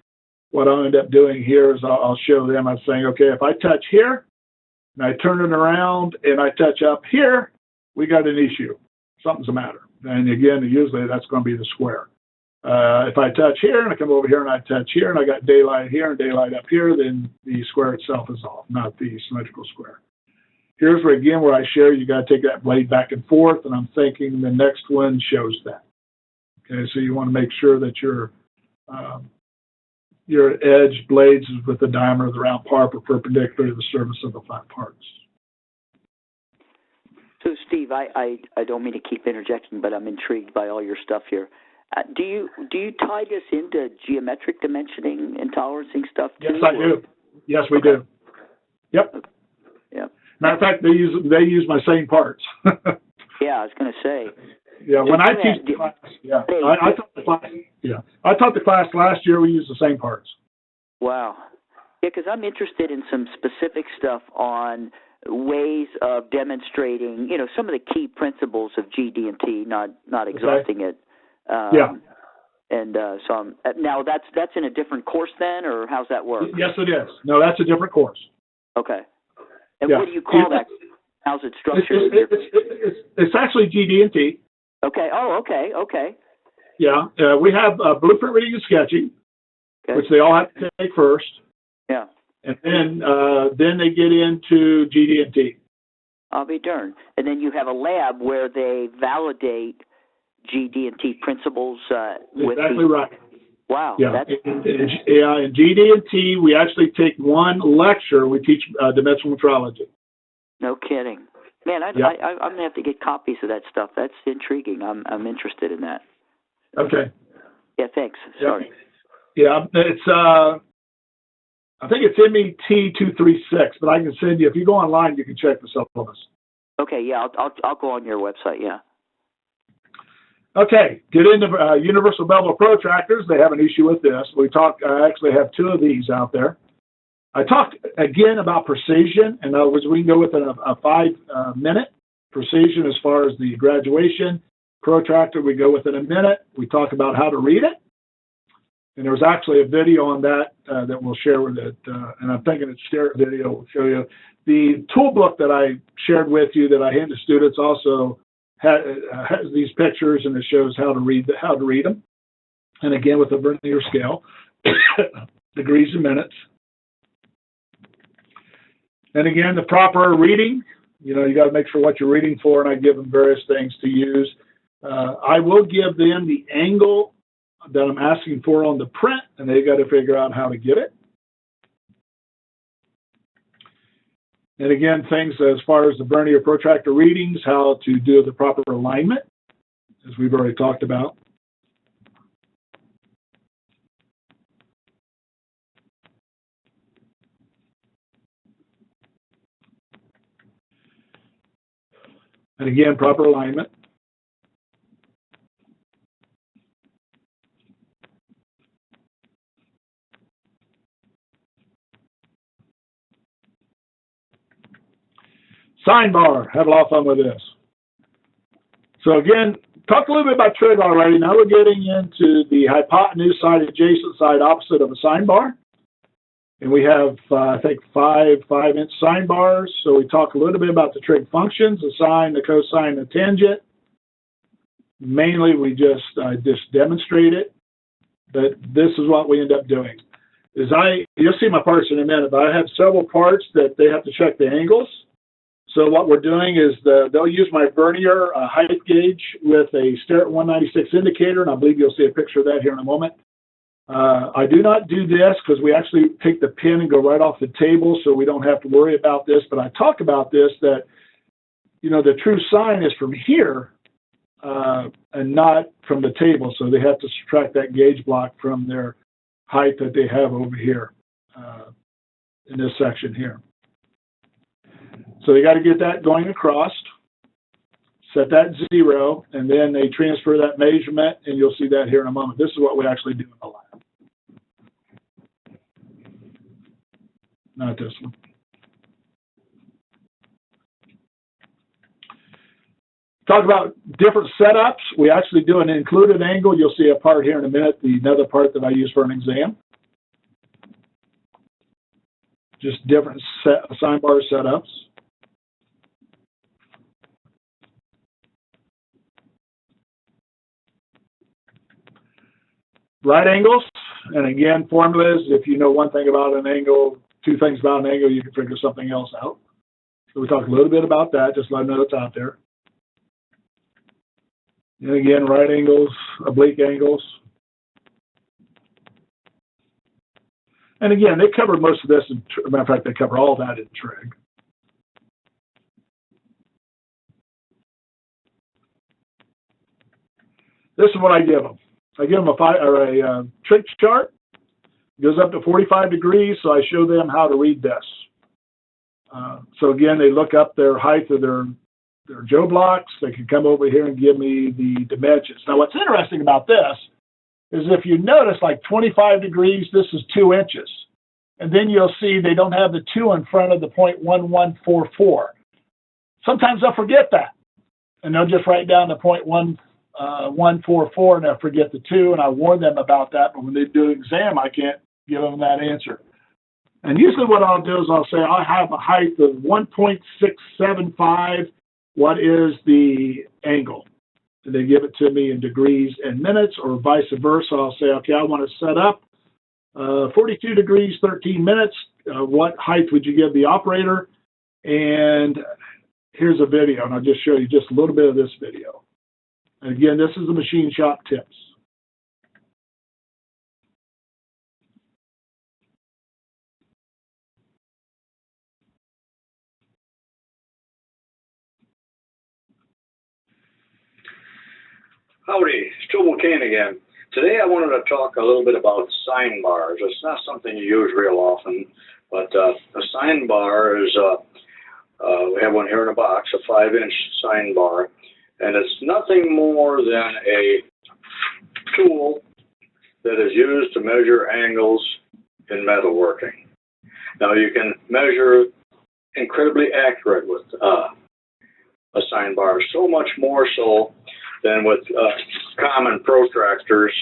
What I'll end up doing here is I'll show them, I'm saying, okay, if I touch here, and I turn it around, and I touch up here, we got an issue. Something's the matter. And again, usually that's going to be the square. If I touch here, and I come over here, and I touch here, and I got daylight here and daylight up here, then the square itself is off, not the symmetrical square. Here's where, again, where I show you got to take that blade back and forth, and I'm thinking the next one shows that. Okay, so you want to make sure that your edge blades is with the diameter of the round part or perpendicular to the surface of the flat parts. So, Steve, I don't mean to keep interjecting, but I'm intrigued by all your stuff here. Do you tie this into geometric dimensioning and tolerancing stuff too? Yes, I do. Yes, we do. Yep. Yeah. Matter of fact, they use my same parts. Yeah, I was going to say. Yeah, when I teach the class, yeah, I taught the class. Yeah, I taught the class last year. We used the same parts. Wow. Yeah, because I'm interested in some specific stuff on ways of demonstrating, some of the key principles of GD&T, not exhausting it. Yeah. And so now that's in a different course then, or how's that work? Yes, it is. No, that's a different course. Okay. And what do you call that? How's it structured? It's actually GD&T. Okay. Oh, okay. Yeah. We have blueprint reading and sketching, which they all have to take first. Yeah. And then they get into GD&T. I'll be darned. And then you have a lab where they validate GD&T principles with exactly right. Wow. Yeah. In GD&T, we actually take one lecture. We teach dimensional metrology. No kidding. Man, I'm going to have to get copies of that stuff. That's intriguing. I'm interested in that. Okay. Yeah, thanks. Sorry. Yeah, it's I think it's MET 236, but I can send you, if you go online, you can check the syllabus. Okay, yeah, I'll go on your website, yeah. Okay, get into universal bevel protractors. They have an issue with this. I actually have two of these out there. I talked again about precision. In other words, we can go within a 5-minute precision as far as the graduation. Protractor, we go within a minute. We talk about how to read it. And there was actually a video on that that we'll share with it. And I'm thinking it's shared video will show you. The tool book that I shared with you that I hand to students also has these pictures, and it shows how to read them. And again, with a vernier scale, degrees and minutes. And again, the proper reading, you got to make sure what you're reading for, and I give them various things to use. I will give them the angle that I'm asking for on the print, and they got to figure out how to get it. And again, things as far as the vernier protractor readings, how to do the proper alignment, as we've already talked about. And again, proper alignment. Sign bar, have a lot of fun with this. So again, talked a little bit about trig already. Now we're getting into the hypotenuse side, adjacent side, opposite of a sign bar. And we have, I think, 5-inch sign bars. So we talk a little bit about the trig functions, the sine, the cosine, the tangent. mainly we just demonstrate it, but this is what we end up doing. You'll see my parts in a minute, but I have several parts that they have to check the angles. So what we're doing is they'll use my vernier height gauge with a Starrett 196 indicator, and I believe you'll see a picture of that here in a moment. I do not do this because we actually take the pin and go right off the table, so we don't have to worry about this. But I talk about this, that, you know, the true sign is from here and not from the table. So they have to subtract that gauge block from their height that they have over here in this section here. So they got to get that going across, set that 0, and then they transfer that measurement, and you'll see that here in a moment. This is what we actually do in the lab. Not this one. Talk about different setups. We actually do an included angle. You'll see a part here in a minute, another part that I use for an exam. Just different sine bar setups. Right angles, and again, formulas. If you know one thing about an angle, two things about an angle, you can figure something else out. So we talk a little bit about that, just let them know it's out there. And again, right angles, oblique angles. And again, they cover most of this. As a matter of fact, they cover all that in trig. This is what I give them. I give them a trig chart. It goes up to 45 degrees, so I show them how to read this. So again, they look up their height of their Joe blocks. They can come over here and give me the dimensions. Now, what's interesting about this is if you notice, like 25 degrees, this is 2 inches. And then you'll see they don't have the 2 in front of the 0.1144. Sometimes they'll forget that, and they'll just write down the 0.144, and they'll forget the 2, and I warn them about that. But when they do an exam, I can't give them that answer. And usually what I'll do is I'll say I have a height of 1.675. What is the angle? And they give it to me in degrees and minutes, or vice versa. I'll say, okay, I want to set up 42 degrees, 13 minutes. What height would you give the operator? And here's a video, and I'll just show you just a little bit of this video. And again, this is the machine shop tips. Howdy, it's Tubal Kane again. Today I wanted to talk a little bit about sine bars. It's not something you use real often, but a sine bar is, we have one here in a box, a 5-inch sine bar, and it's nothing more than a tool that is used to measure angles in metalworking. Now you can measure incredibly accurate with a sine bar, so much more so than with common protractors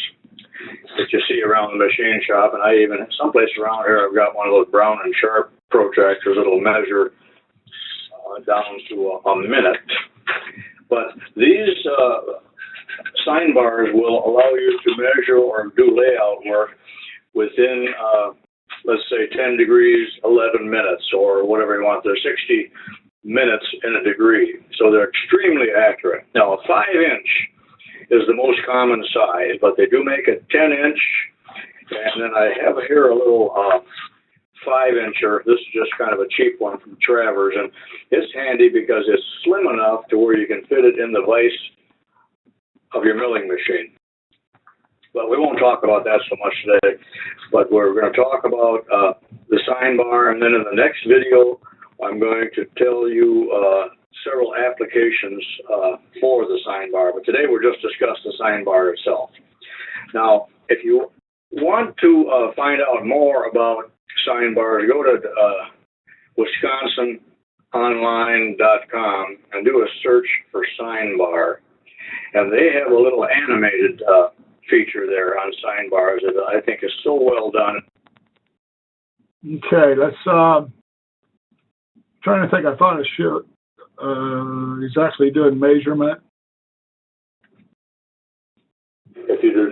that you see around the machine shop. And I even, someplace around here, I've got one of those Brown and Sharp protractors that'll measure down to a minute. But these sine bars will allow you to measure or do layout work within, let's say, 10 degrees, 11 minutes, or whatever you want. There's 60 minutes in a degree, so they're extremely accurate. Now, a 5-inch is the most common size, but they do make a 10-inch, and then I have here a little 5-incher. This is just kind of a cheap one from Travers, and it's handy because it's slim enough to where you can fit it in the vise of your milling machine. But we won't talk about that so much today, but we're going to talk about the sine bar, and then in the next video I'm going to tell you several applications for the sine bar, but today we'll just discuss the sine bar itself. Now, if you want to find out more about sine bars, go to wisconsinonline.com and do a search for sine bar, and they have a little animated feature there on sine bars that I think is so well done. Okay, let's trying to think. I thought I showed. He's actually doing measurement.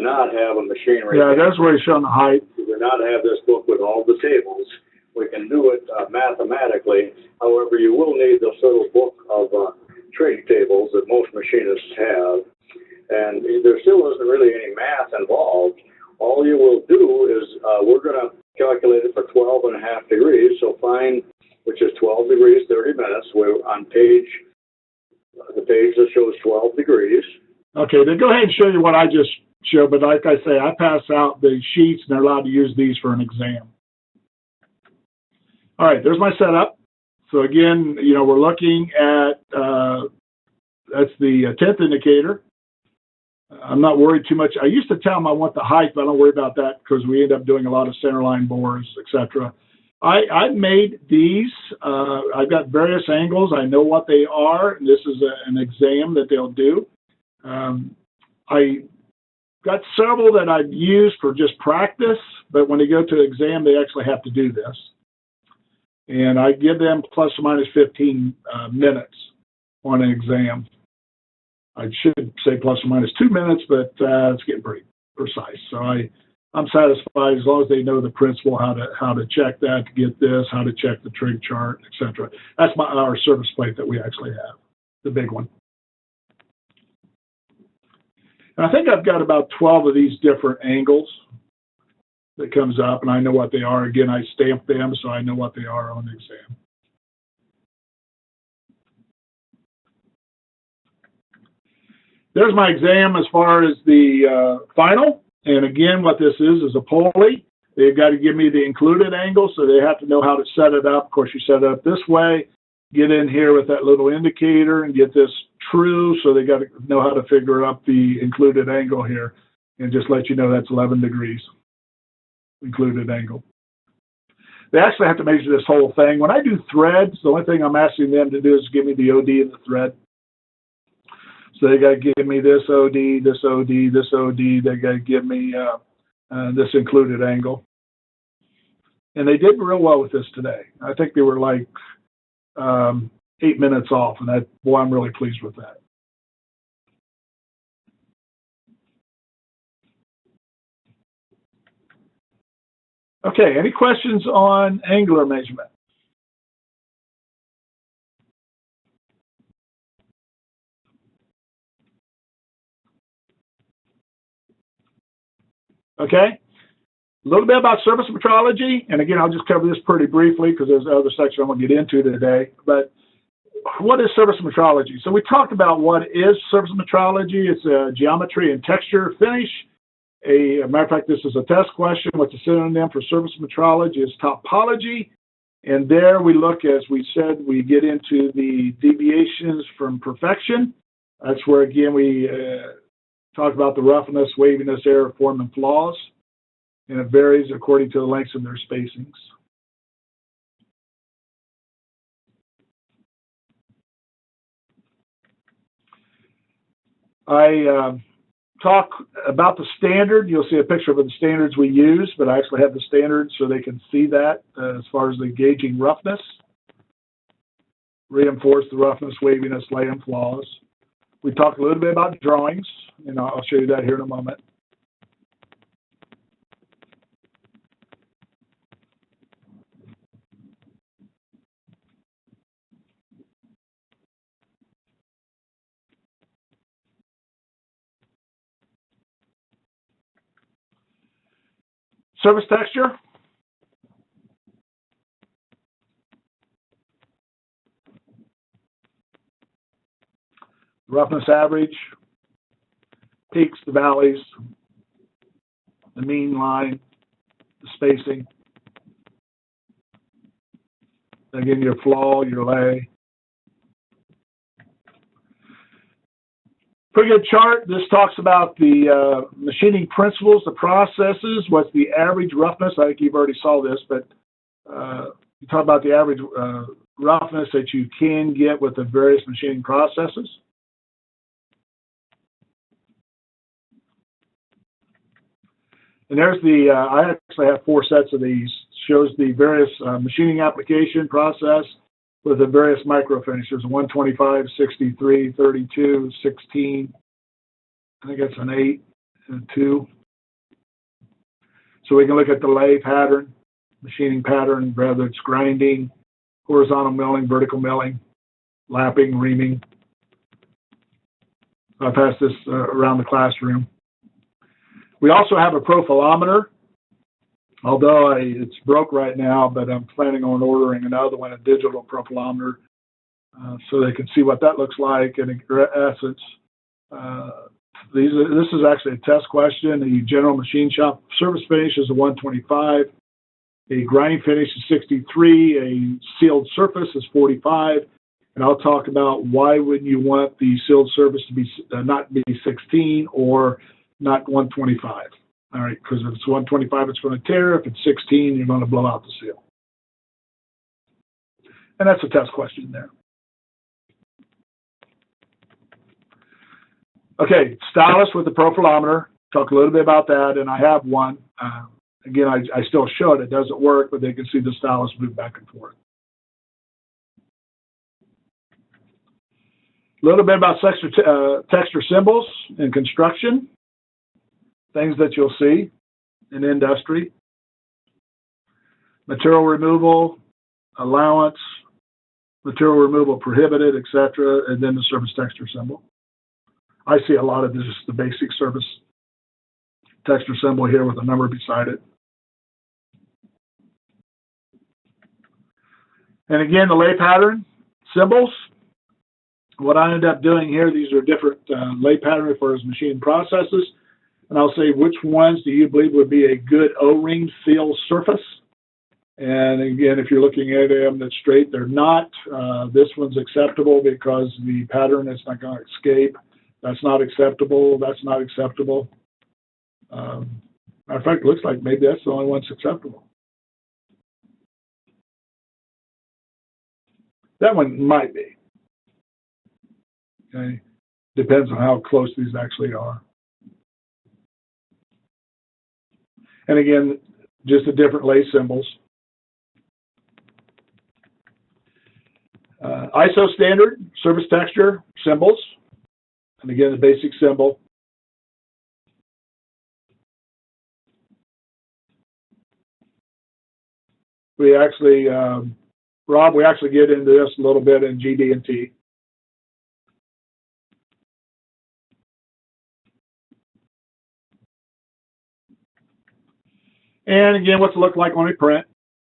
not have a machinery. Yeah, that's where he's showing the height. We do not have this book with all the tables. We can do it mathematically. However, you will need this little book of trig tables that most machinists have. And there still isn't really any math involved. All you will do is we're going to calculate it for 12.5 degrees. So find, which is 12 degrees, 30 minutes. We're on the page that shows 12 degrees. Okay, then go ahead and show you what I just showed. But like I say, I pass out the sheets, and they're allowed to use these for an exam. All right, there's my setup. So again, we're looking at, that's the 10th indicator. I'm not worried too much. I used to tell them I want the height, but I don't worry about that because we end up doing a lot of centerline bores, etc. I've made these. I've got various angles. I know what they are. This is an exam that they'll do. I got several that I've used for just practice, but when they go to exam, they actually have to do this. And I give them plus or minus 15 minutes on an exam. I should say plus or minus 2 minutes, but it's getting pretty precise. So I'm satisfied as long as they know the principle, how to check that to get this, how to check the trig chart, etc. That's our service plate that we actually have, the big one. And I think I've got about 12 of these different angles that comes up, and I know what they are. Again, I stamp them, so I know what they are on the exam. There's my exam as far as the final. And again, what this is a pulley. They've got to give me the included angle, so they have to know how to set it up. Of course, you set it up this way, get in here with that little indicator and get this true, so they got to know how to figure up the included angle here. And just let you know that's 11 degrees, included angle. They actually have to measure this whole thing. When I do threads, the only thing I'm asking them to do is give me the OD in the thread. So they got to give me this OD, this OD, this OD. They got to give me this included angle. And they did real well with this today. I think they were like 8 minutes off, and boy, I'm really pleased with that. Okay, any questions on angular measurement? Okay, a little bit about surface metrology, and again, I'll just cover this pretty briefly because there's another section I'm going to get into today. But what is surface metrology? So we talked about what is surface metrology. It's a geometry and texture finish. A matter of fact, this is a test question. What's the synonym for surface metrology is topology. And there we look, as we said, we get into the deviations from perfection. That's where, again, we talk about the roughness, waviness, error, form, and flaws. And it varies according to the lengths of their spacings. I talk about the standard. You'll see a picture of the standards we use, but I actually have the standards so they can see that as far as the gauging roughness. Reinforce the roughness, waviness, lay, and flaws. We talked a little bit about drawings, and I'll show you that here in a moment. Surface texture. Roughness average, peaks, the valleys, the mean line, the spacing. Again, your flaw, your lay. Pretty good chart. This talks about the machining principles, the processes, what's the average roughness. I think you've already saw this, but you talk about the average roughness that you can get with the various machining processes. And there's the, I actually have 4 sets of these. Shows the various machining application process with the various micro finishes, 125, 63, 32, 16. I think that's an 8 and a 2. So we can look at the lay pattern, machining pattern, whether it's grinding, horizontal milling, vertical milling, lapping, reaming. I passed this around the classroom. We also have a profilometer, although it's broke right now, but I'm planning on ordering another one, a digital profilometer, so they can see what that looks like. And in essence, this is actually a test question. The general machine shop surface finish is a 125. A grinding finish is 63. A sealed surface is 45. And I'll talk about why wouldn't you want the sealed surface to be not be 16 or not 125. All right, because if it's 125, it's going to tear. If it's 16, you're going to blow out the seal. And that's a test question there. Okay, stylus with the profilometer. Talk a little bit about that, and I have one. Again, I still show it. It doesn't work, but they can see the stylus move back and forth. A little bit about texture symbols in construction, things that you'll see in industry. Material removal, allowance, material removal prohibited, etc., and then the surface texture symbol. I see a lot of this, the basic surface texture symbol here with a number beside it. And again, the lay pattern symbols. What I end up doing here, these are different lay pattern for as machine processes. And I'll say, which ones do you believe would be a good O-ring seal surface? And again, if you're looking at them that's straight, they're not. This one's acceptable because the pattern is not going to escape. That's not acceptable. That's not acceptable. Matter of fact, it looks like maybe that's the only one that's acceptable. That one might be. Okay. Depends on how close these actually are. And again, just the different lay symbols. ISO standard surface texture symbols. And again, the basic symbol. We actually, Rob, we actually get into this a little bit in GD&T. And again, what's it look like when we print?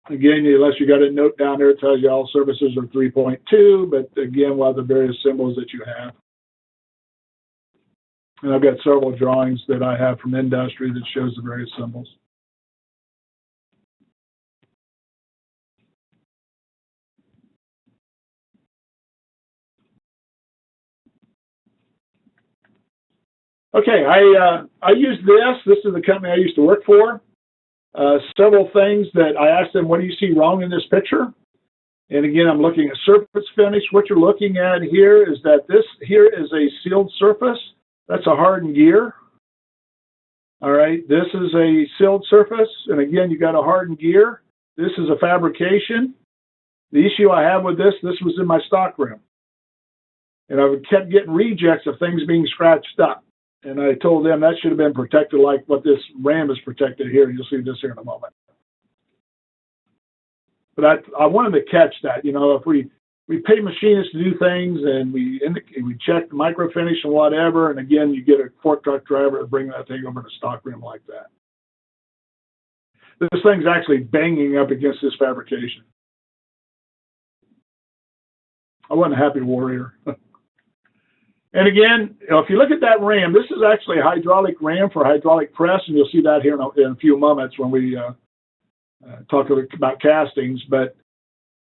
Again, unless you got a note down there, it tells you all surfaces are 3.2, but again, what are the various symbols that you have? And I've got several drawings that I have from industry that shows the various symbols. Okay, I use this. This is the company I used to work for. Several things that I asked them, what do you see wrong in this picture? And again, I'm looking at surface finish. What you're looking at here is that this here is a sealed surface. That's a hardened gear. All right, this is a sealed surface. And again, you got a hardened gear. This is a fabrication. The issue I have with this was in my stock room. And I kept getting rejects of things being scratched up. And I told them that should have been protected like what this ram is protected here. You'll see this here in a moment. But I wanted to catch that. You know, if we pay machinists to do things and we check the micro finish and whatever, and again, you get a fork truck driver to bring that thing over to stock room like that. This thing's actually banging up against this fabrication. I wasn't a happy warrior. And again, if you look at that ram, this is actually a hydraulic ram for hydraulic press, and you'll see that here in a few moments when we talk about castings. But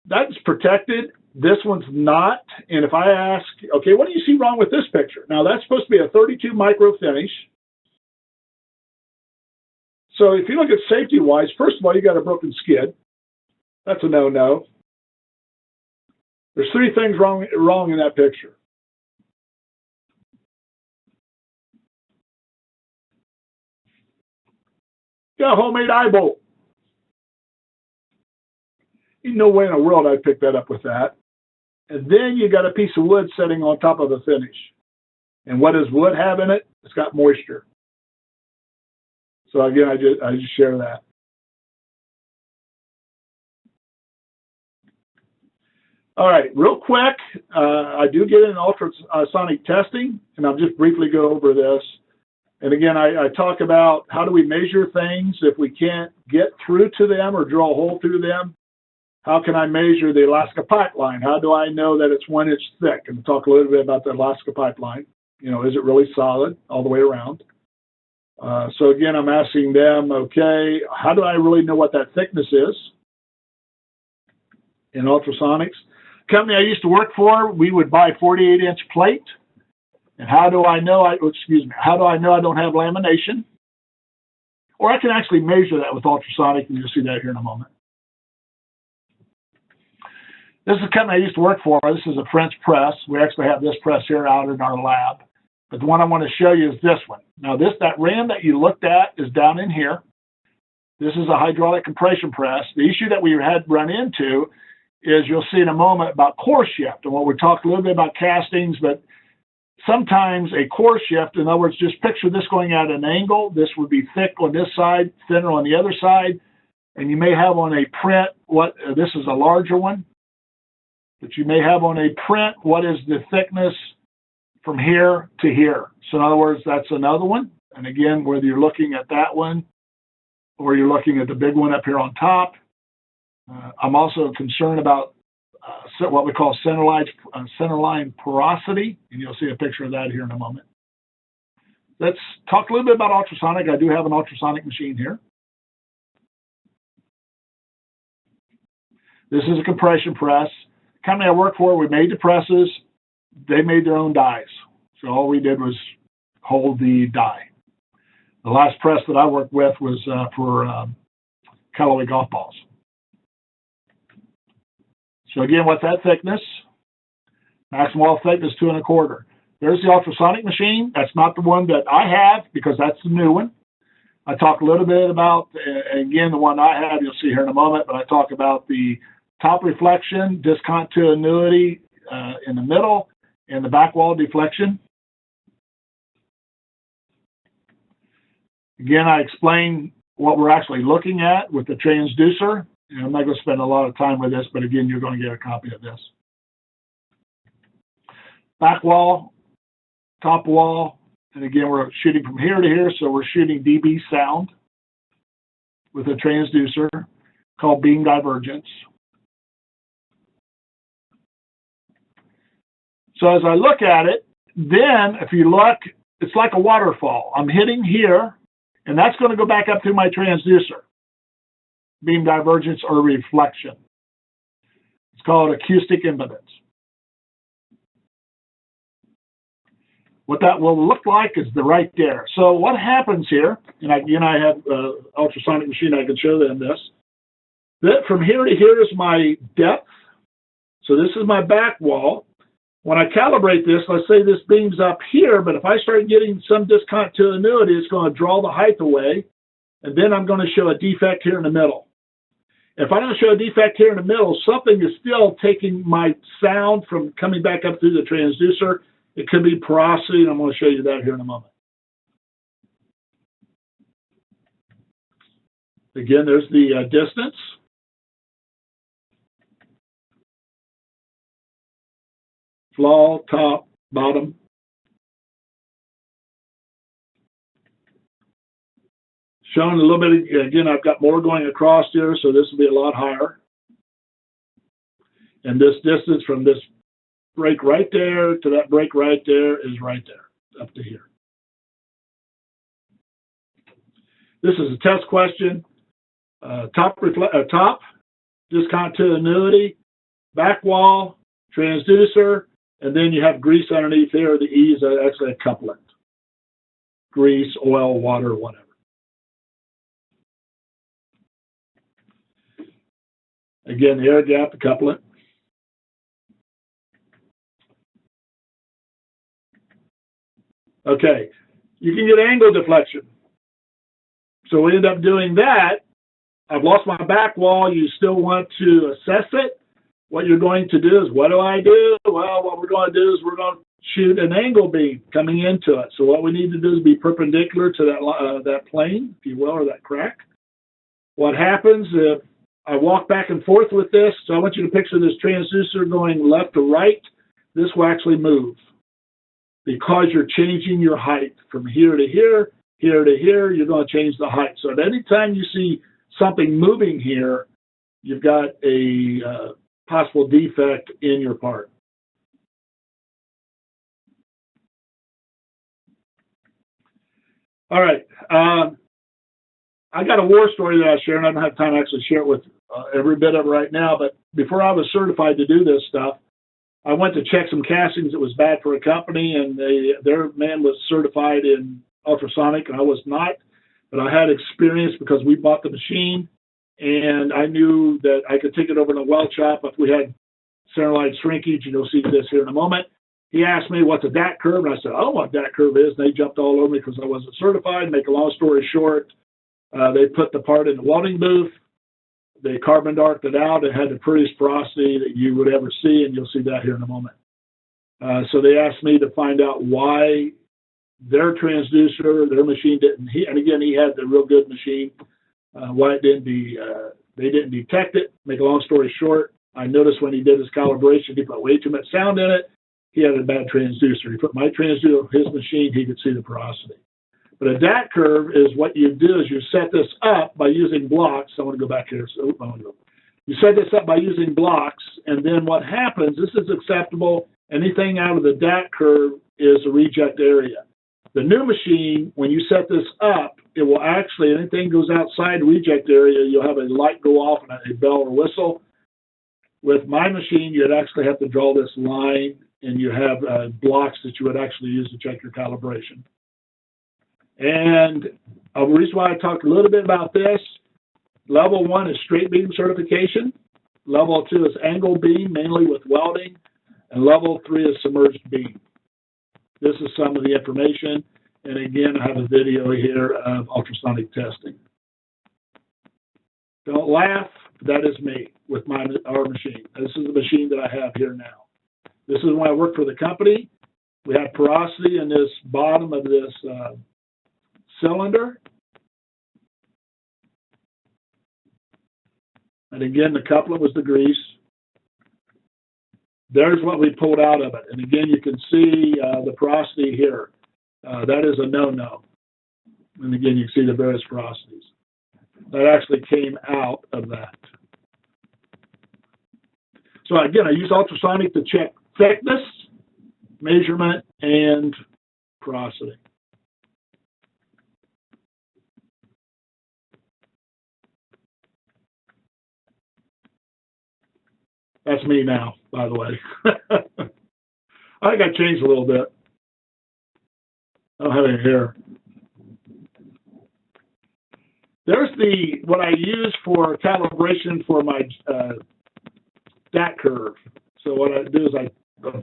that's protected. This one's not. And if I ask, okay, what do you see wrong with this picture? Now, that's supposed to be a 32 micro finish. So if you look at safety-wise, first of all, you got a broken skid. That's a no-no. There's three things wrong in that picture. Got a homemade eye bolt. Ain't no way in the world I'd pick that up with that. And then you got a piece of wood sitting on top of the finish. And what does wood have in it? It's got moisture. So again, I just share that. All right, real quick, I do get in ultrasonic testing, and I'll just briefly go over this. And again, I talk about how do we measure things if we can't get through to them or drill a hole through them. How can I measure the Alaska pipeline? How do I know that it's 1 inch thick? And talk a little bit about the Alaska pipeline. You know, is it really solid all the way around? So again, I'm asking them, okay, how do I really know what that thickness is in ultrasonics? Company I used to work for, we would buy 48-inch plate. And how do I know how do I know I don't have lamination? Or I can actually measure that with ultrasonic, and you'll see that here in a moment. This is a company I used to work for. This is a French press. We actually have this press here out in our lab. But the one I want to show you is this one. Now that ram that you looked at is down in here. This is a hydraulic compression press. The issue that we had run into is you'll see in a moment about core shift. And we talked a little bit about castings, but sometimes a core shift, in other words, just picture this going at an angle. This would be thick on this side, thinner on the other side. And you may have on a print, this is a larger one, but you may have on a print, what is the thickness from here to here. So in other words, that's another one. And again, whether you're looking at that one or you're looking at the big one up here on top, I'm also concerned about what we call centerline porosity, and you'll see a picture of that here in a moment. Let's talk a little bit about ultrasonic. I do have an ultrasonic machine here. This is a compression press. Company I work for, we made the presses. They made their own dies. So all we did was hold the die. The last press that I worked with was for Callaway golf balls. So again, what's that thickness? Maximum wall thickness 2 1/4. There's the ultrasonic machine. That's not the one that I have because that's the new one. I talk a little bit about, again, the one I have, you'll see here in a moment, but I talk about the top reflection, discontinuity in the middle, and the back wall deflection. Again, I explain what we're actually looking at with the transducer. And I'm not going to spend a lot of time with this, but again, you're going to get a copy of this. Back wall, top wall, and again, we're shooting from here to here, so we're shooting dB sound with a transducer called beam divergence. So as I look at it, then if you look, it's like a waterfall. I'm hitting here, and that's going to go back up through my transducer. Beam divergence or reflection. It's called acoustic impedance. What that will look like is right there. So what happens here, and I have an ultrasonic machine, I can show them this. That from here to here is my depth. So this is my back wall. When I calibrate this, let's say this beam's up here, but if I start getting some discontinuity, it's going to draw the height away, and then I'm going to show a defect here in the middle. If I don't show a defect here in the middle, something is still taking my sound from coming back up through the transducer. It could be porosity, and I'm going to show you that here in a moment. Again, there's the distance. Flaw, top, bottom. Showing a little bit, again, I've got more going across here, so this will be a lot higher. And this distance from this break right there to that break right there is right there, up to here. This is a test question. Top, discontinuity, back wall, transducer, and then you have grease underneath here. The E is actually a couplet. Grease, oil, water, whatever. Again, the air gap, the couplet. Okay, you can get angle deflection. So we end up doing that. I've lost my back wall. You still want to assess it. What you're going to do is, what do I do? Well, what we're going to do is we're going to shoot an angle beam coming into it. So what we need to do is be perpendicular to that plane, if you will, or that crack. What happens if I walk back and forth with this? So I want you to picture this transducer going left to right. This will actually move because you're changing your height from here to here, here to here. You're going to change the height. So at any time you see something moving here, you've got a possible defect in your part. All right. I got a war story that I share, and I don't have time to actually share it with every bit of it right now, but before I was certified to do this stuff, I went to check some castings that was bad for a company, and their man was certified in ultrasonic, and I was not, but I had experience because we bought the machine, and I knew that I could take it over to a weld shop if we had centerline shrinkage, and you'll see this here in a moment. He asked me what's a DAC curve, and I said, I don't know what DAC curve is, and they jumped all over me because I wasn't certified. Make a long story short, they put the part in the welding booth, they carbon darked it out, it had the prettiest porosity that you would ever see, and you'll see that here in a moment. So they asked me to find out why their transducer, their machine didn't, and again, he had the real good machine, why it didn't they didn't detect it. Make a long story short, I noticed when he did his calibration, he put way too much sound in it. He had a bad transducer. He put my transducer on his machine, he could see the porosity. But a DAC curve is what you do is you set this up by using blocks. I want to go back here. So you set this up by using blocks, and then what happens, this is acceptable. Anything out of the DAC curve is a reject area. The new machine, when you set this up, it will actually, anything goes outside the reject area, you'll have a light go off and a bell or whistle. With my machine, you'd actually have to draw this line, and you have blocks that you would actually use to check your calibration. And the reason why I talked a little bit about this, level 1 is straight beam certification. Level 2 is angle beam, mainly with welding. And level 3 is submerged beam. This is some of the information. And again, I have a video here of ultrasonic testing. Don't laugh, that is me with our machine. This is the machine that I have here now. This is when I worked for the company. We had porosity in this bottom of this cylinder. And again, the couplet was the grease. There's what we pulled out of it. And again, you can see the porosity here. That is a no-no. And again, you can see the various porosities. That actually came out of that. So again, I use ultrasonic to check thickness, measurement, and porosity. That's me now, by the way. I think I changed a little bit. I don't have any hair. There's what I use for calibration for my DAC curve. So what I do is I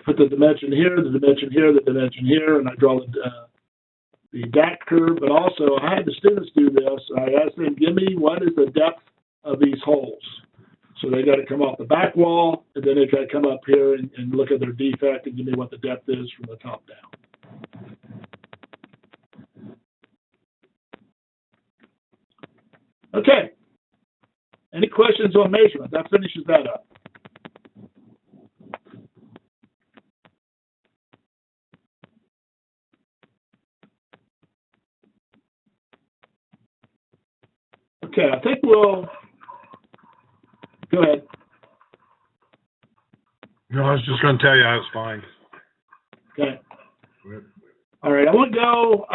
put the dimension here, the dimension here, the dimension here, and I draw the DAC curve. But also, I had the students do this. I asked them, give me what is the depth of these holes. So they got to come off the back wall, and then they got to come up here and look at their defect and give me what the depth is from the top down. Okay. Any questions on measurement? That finishes that up. Okay, I think we'll go ahead. No, I was just going to tell you I was fine. Okay. All right, I want to go,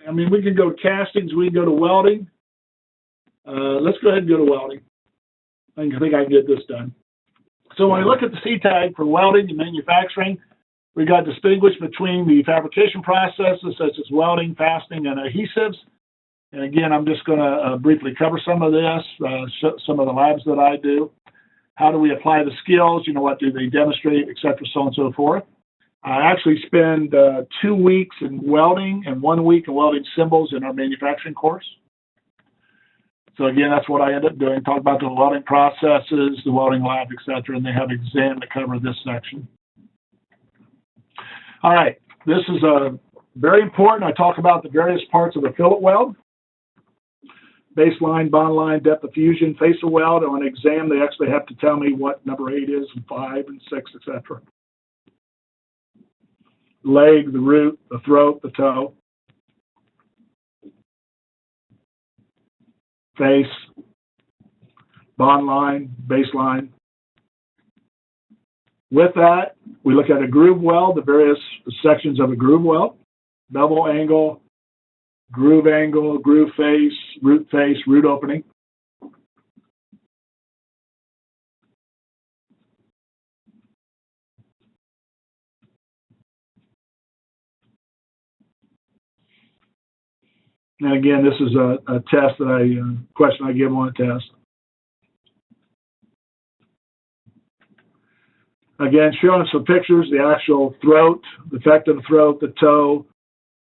I mean, we can go to castings, we can go to welding. Let's go ahead and go to welding. I think I can get this done. So when I look at the CTAG for welding and manufacturing, we got distinguished between the fabrication processes such as welding, fastening, and adhesives. And again, I'm just going to briefly cover some of this, some of the labs that I do. How do we apply the skills? You know, what do they demonstrate, et cetera, so on and so forth. I actually spend 2 weeks in welding and 1 week in welding symbols in our manufacturing course. So again, that's what I end up doing, talk about the welding processes, the welding lab, et cetera, and they have an exam to cover this section. All right, this is very important. I talk about the various parts of the fillet weld. Baseline, bond line, depth of fusion, facer weld. On an exam, they actually have to tell me what number 8 is, and 5, and 6, etc. Leg, the root, the throat, the toe. Face, bond line, baseline. With that, we look at a groove weld, the various sections of a groove weld, bevel angle, groove face, root opening. And again, this is a test that question I give on a test. Again, showing some pictures, the actual throat, the effect of the throat, the toe,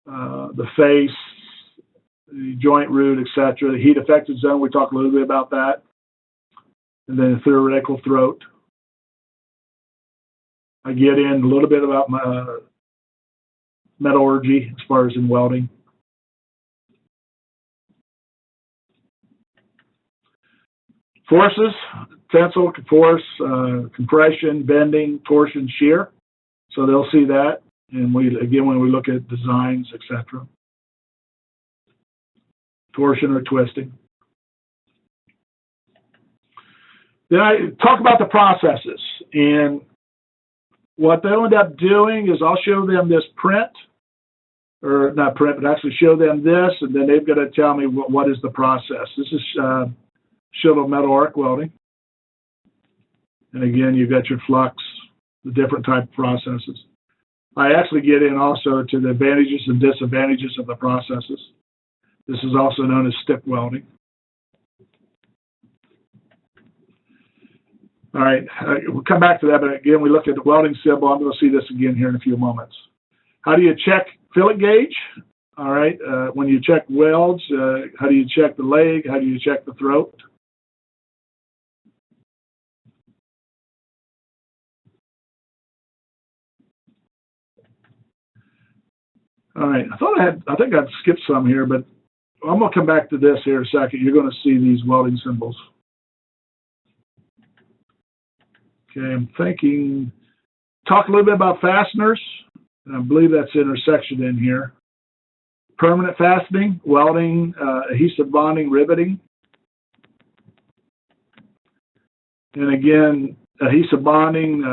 the face, the joint root, etc. The heat affected zone, we talk a little bit about that. And then the theoretical throat. I get in a little bit about my metallurgy as far as in welding. Forces, tensile force, compression, bending, torsion, shear. So they'll see that. And when we look at designs, etc. Torsion or twisting. Then I talk about the processes. And what they'll end up doing is I'll show them this print, or not print, but actually show them this, and then they've got to tell me what is the process. This is shuttle metal arc welding. And again, you've got your flux, the different type of processes. I actually get in also to the advantages and disadvantages of the processes. This is also known as stick welding. All right, we'll come back to that, but again, we look at the welding symbol. I'm going to see this again here in a few moments. How do you check fillet gauge? All right, when you check welds, how do you check the leg? How do you check the throat? All right, I think I've skipped some here, but I'm going to come back to this here in a second. You're going to see these welding symbols. Okay, I'm thinking, talk a little bit about fasteners, and I believe that's intersection in here. Permanent fastening, welding, adhesive bonding, riveting. And again, adhesive bonding,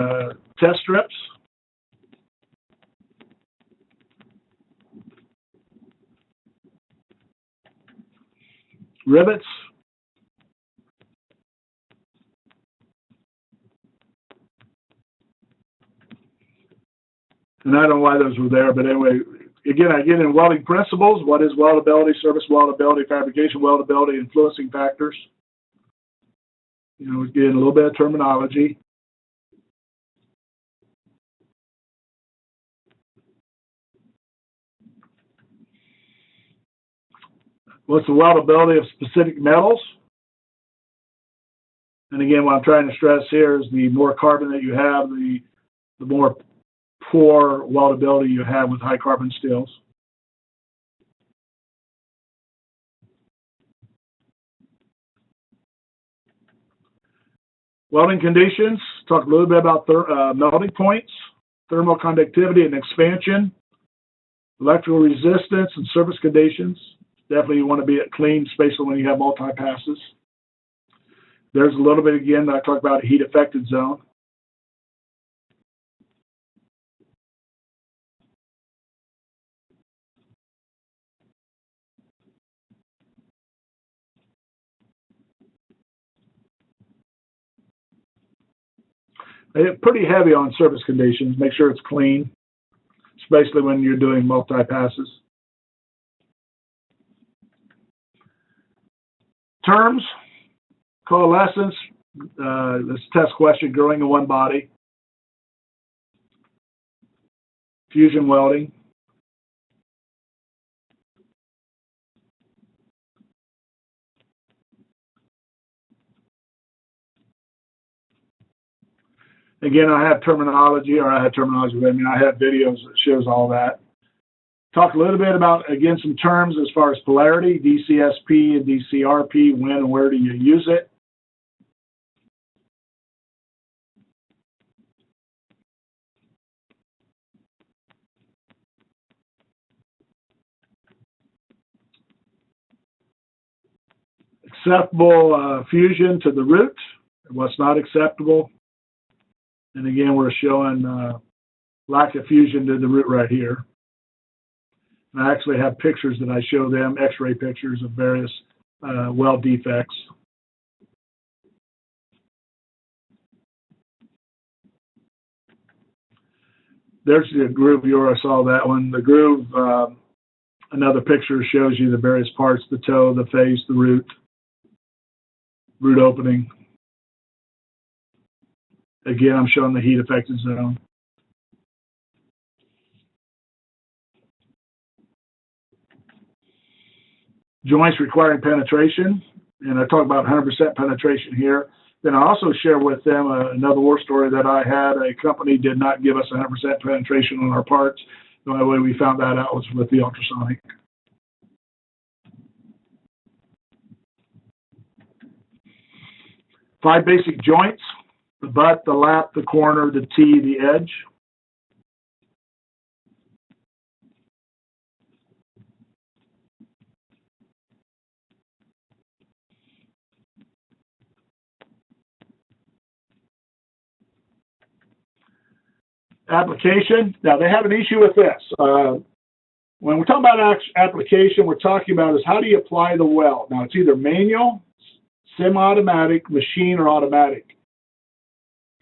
test strips. Rivets. And I don't know why those were there, but anyway, again, I get in welding principles. What is weldability, service weldability, fabrication weldability, influencing factors. You know, we get in a little bit of terminology. What's the weldability of specific metals? And again, what I'm trying to stress here is the more carbon that you have, the more poor weldability you have with high carbon steels. Welding conditions, talk a little bit about melting points, thermal conductivity and expansion, electrical resistance and surface conditions. Definitely you want to be at clean, especially when you have multi-passes. There's a little bit again that I talk about a heat affected zone. They're pretty heavy on surface conditions. Make sure it's clean, especially when you're doing multi-passes. Terms, coalescence, this test question, growing in one body. Fusion welding. Again, I have terminology, I have videos that shows all that. Talk a little bit about, again, some terms as far as polarity, DCSP and DCRP, when and where do you use it. Acceptable fusion to the root, what's not acceptable. And again, we're showing lack of fusion to the root right here. And I actually have pictures that I show them, x-ray pictures of various weld defects. There's the groove viewer, I saw that one. The groove, another picture shows you the various parts, the toe, the face, the root opening. Again, I'm showing the heat affected zone. Joints requiring penetration, and I talk about 100% penetration here. Then I also share with them another war story that I had. A company did not give us 100% penetration on our parts. The only way we found that out was with the ultrasonic. Five basic joints: the butt, the lap, the corner, the T, the edge. Application. Now, they have an issue with this. When we're talking about application, we're talking about is how do you apply the weld. Now, it's either manual, semi-automatic, machine, or automatic.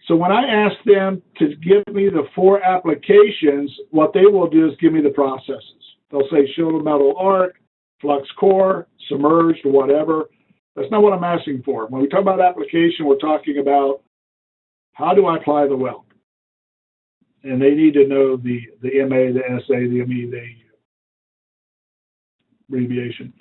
So when I ask them to give me the 4 applications, what they will do is give me the processes. They'll say shoulder metal arc, flux core, submerged, or whatever. That's not what I'm asking for. When we talk about application, we're talking about how do I apply the weld. And they need to know the MA, the SA, the ME, the AU abbreviation.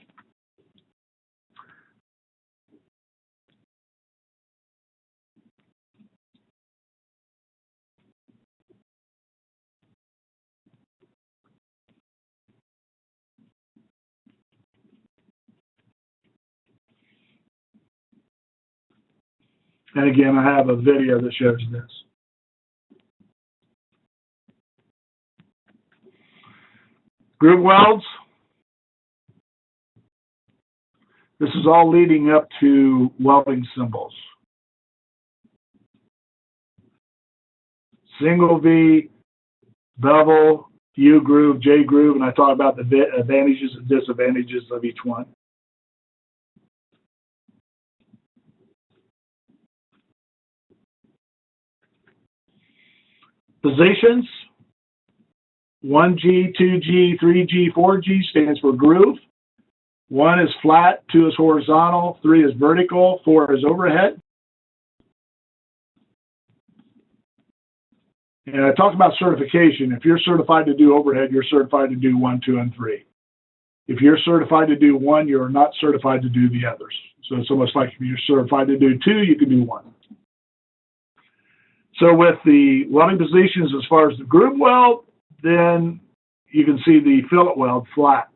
And again, I have a video that shows this. Groove welds. This is all leading up to welding symbols. Single V, bevel, U groove, J groove, and I talk about the advantages and disadvantages of each one. Positions. 1G, 2G, 3G, 4G stands for groove. 1 is flat, 2 is horizontal, 3 is vertical, 4 is overhead. And I talked about certification. If you're certified to do overhead, you're certified to do 1, 2, and 3. If you're certified to do 1, you're not certified to do the others. So it's almost like if you're certified to do 2, you can do 1. So with the welding positions, as far as the groove weld, then you can see the fillet weld flat.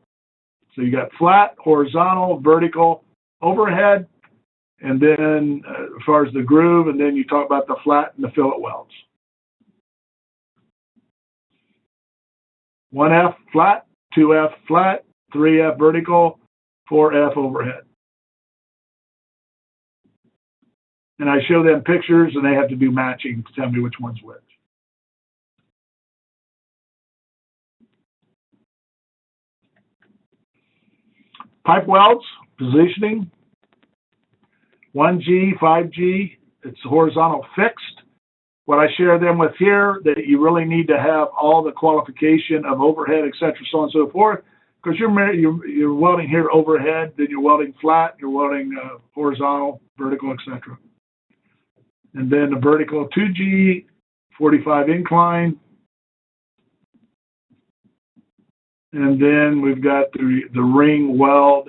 So you got flat, horizontal, vertical, overhead, and then as far as the groove, and then you talk about the flat and the fillet welds. 1F flat, 2F flat, 3F vertical, 4F overhead. And I show them pictures, and they have to do matching to tell me which one's which. Pipe welds, positioning. 1G, 5G, it's horizontal fixed. What I share them with here, that you really need to have all the qualification of overhead, et cetera, so on and so forth, because you're welding here overhead, then you're welding flat, you're welding horizontal, vertical, et cetera. And then the vertical 2G, 45 incline. And then we've got the ring weld.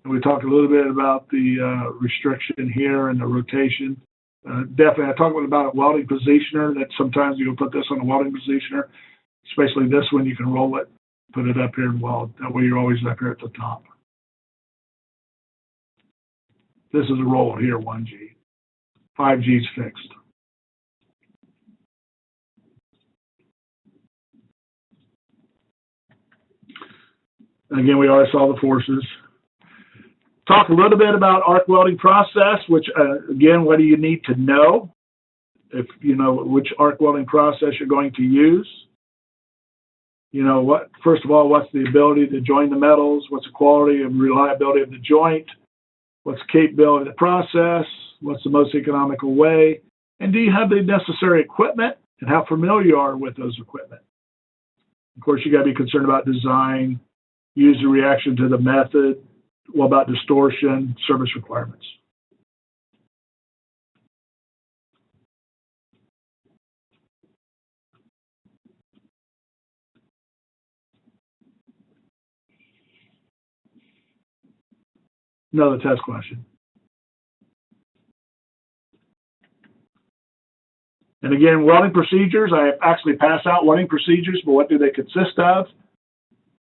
And we talked a little bit about the restriction here and the rotation. Definitely, I talked about a welding positioner, that sometimes you'll put this on a welding positioner, especially this one, you can roll it, put it up here and weld. That way you're always up here at the top. This is a roll here, 1G. 5G is fixed. And again, we already saw the forces. Talk a little bit about arc welding process, which, again, what do you need to know if you know which arc welding process you're going to use? You know, what, first of all, what's the ability to join the metals? What's the quality and reliability of the joint? What's the capability of the process? What's the most economical way? And do you have the necessary equipment, and how familiar you are with those equipment? Of course, you got to be concerned about design, user reaction to the method. What about distortion, service requirements? Another test question. And again, welding procedures, I actually pass out welding procedures, but what do they consist of?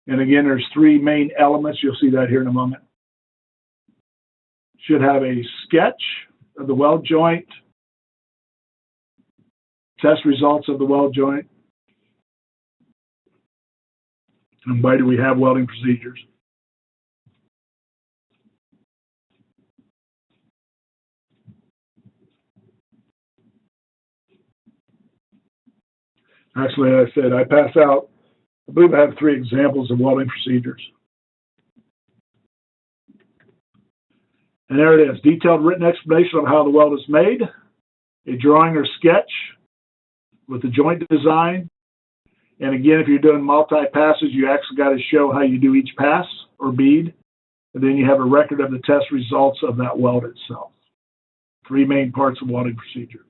And again, there's three main elements. You'll see that here in a moment. Should have a sketch of the weld joint, test results of the weld joint, and why do we have welding procedures? Actually, I said I pass out, I believe I have 3 examples of welding procedures. And there it is, detailed written explanation of how the weld is made, a drawing or sketch with the joint design. And again, if you're doing multi-passes, you actually got to show how you do each pass or bead. And then you have a record of the test results of that weld itself. 3 main parts of welding procedure.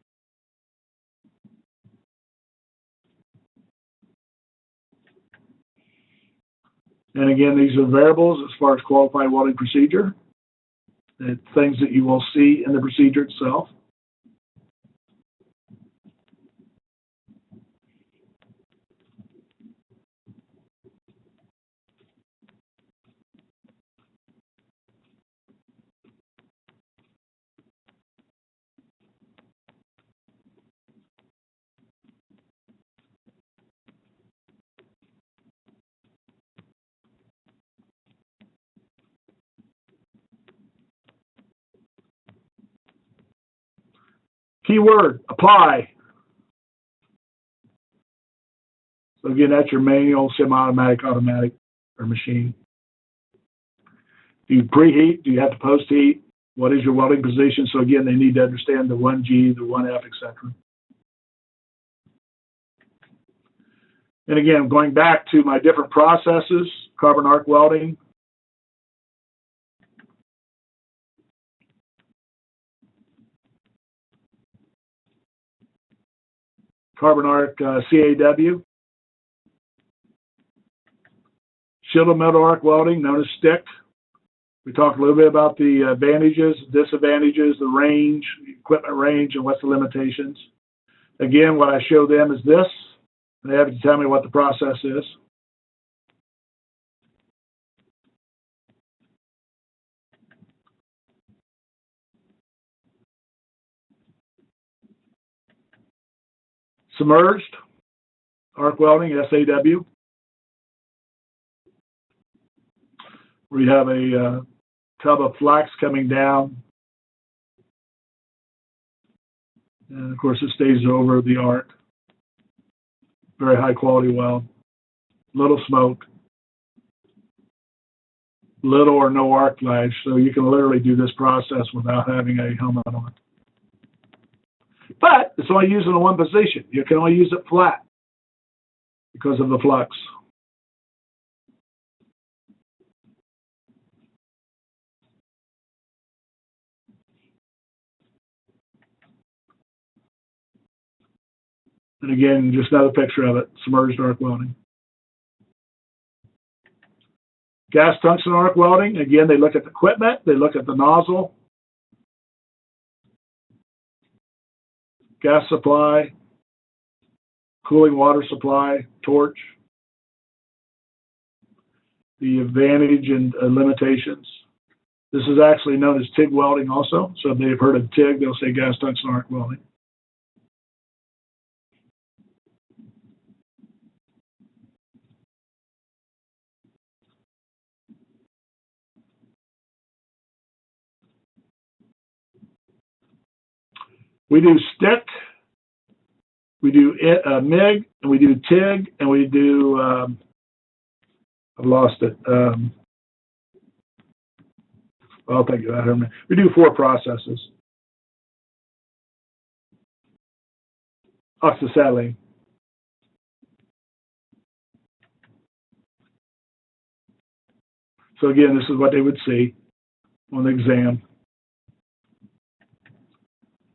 And again, these are variables as far as qualified welding procedure. Things that you will see in the procedure itself. Keyword, apply. So again, that's your manual, semi-automatic, automatic, or machine. Do you preheat? Do you have to post-heat? What is your welding position? So again, they need to understand the 1G, the 1F, etc. And again, going back to my different processes, carbon arc welding. Carbon arc CAW. Shielded metal arc welding, known as stick. We talked a little bit about the advantages, disadvantages, the range, equipment range, and what's the limitations. Again, what I show them is this. They have to tell me what the process is. Submerged arc welding, SAW. We have a tub of flax coming down. And of course, it stays over the arc. Very high quality weld. Little smoke. Little or no arc flash. So you can literally do this process without having a helmet on. But it's only used in one position. You can only use it flat because of the flux. And again, just another picture of it, submerged arc welding. Gas tungsten arc welding, again, they look at the equipment, they look at the nozzle. gas supply, cooling water supply, torch, the advantage and limitations. This is actually known as TIG welding also. So if they've heard of TIG, they'll say gas tungsten arc welding. We do stick, we do MIG, and we do TIG, and we do, I've lost it. I'll think of that. We do 4 processes. Oxyacetylene. So again, this is what they would see on the exam.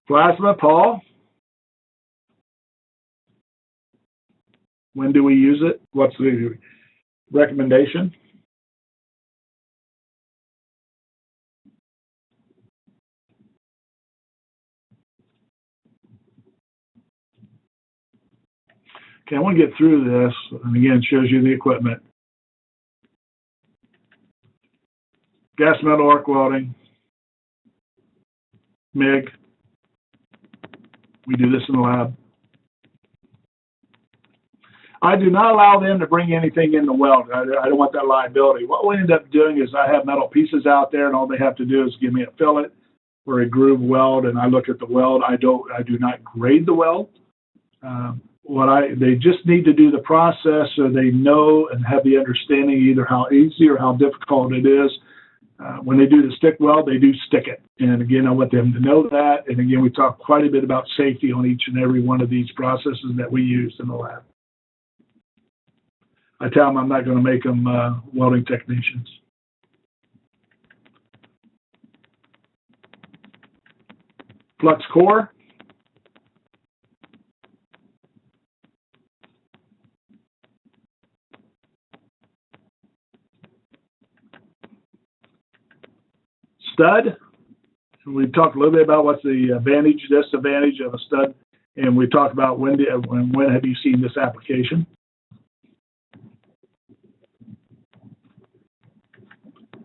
Plasma, Paul. When do we use it? What's the recommendation? Okay, I want to get through this, and again, it shows you the equipment. Gas metal arc welding, MIG. We do this in the lab. I do not allow them to bring anything in the weld. I don't want that liability. What we end up doing is I have metal pieces out there, and all they have to do is give me a fillet or a groove weld, and I look at the weld. I do not grade the weld. They just need to do the process so they know and have the understanding either how easy or how difficult it is. When they do the stick weld, they do stick it. And again, I want them to know that. And again, we talk quite a bit about safety on each and every one of these processes that we use in the lab. I tell them I'm not going to make them welding technicians. Flux core. Stud. We talked a little bit about what's the advantage, disadvantage of a stud, and we talked about when have you seen this application.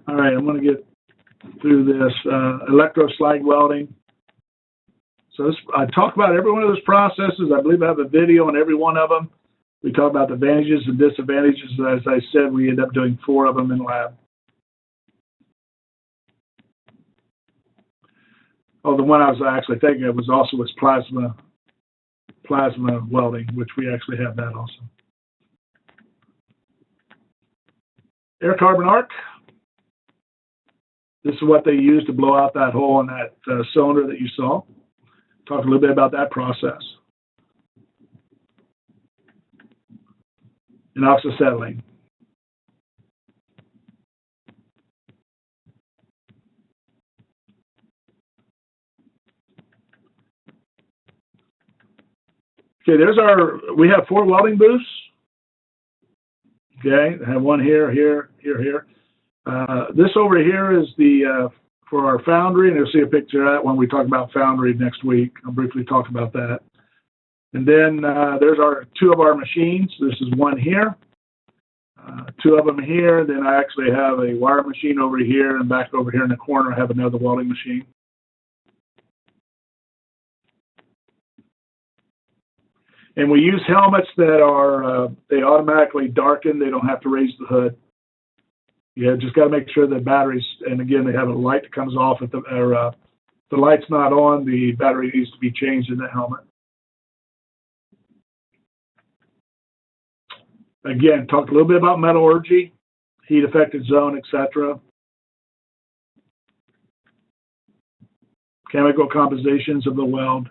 All right, I'm going to get through this electroslag welding. So I talk about every one of those processes. I believe I have a video on every one of them. We talk about the advantages and disadvantages. As I said, we end up doing 4 of them in lab. Oh, the one I was actually thinking of was plasma welding, which we actually have that also. Air carbon arc. This is what they use to blow out that hole in that cylinder that you saw. Talk a little bit about that process. And oxyacetylene. Okay, we have 4 welding booths. Okay, I have one here. This over here is for our foundry, and you'll see a picture of that when we talk about foundry next week. I'll briefly talk about that. And then there's 2 of our machines. This is one here, 2 of them here. Then I actually have a wire machine over here, and back over here in the corner I have another welding machine. And we use helmets that are, they automatically darken. They don't have to raise the hood. You just got to make sure the batteries, and again, they have a light that comes off if the light's not on, the battery needs to be changed in the helmet. Again, talked a little bit about metallurgy, heat affected zone, etc. Chemical compositions of the weld.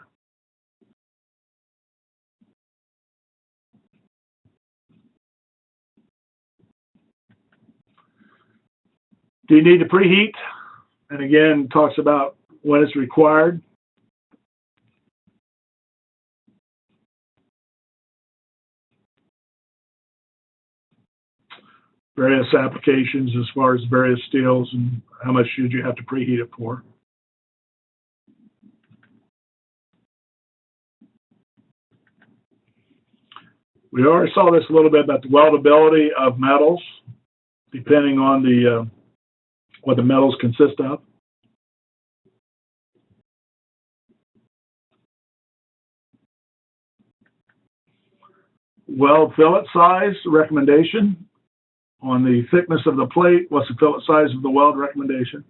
Do you need to preheat? And again, talks about when it's required. Various applications as far as various steels and how much should you have to preheat it for. We already saw this a little bit about the weldability of metals, depending on the what the metals consist of. Weld fillet size recommendation. On the thickness of the plate, what's the fillet size of the weld recommendation?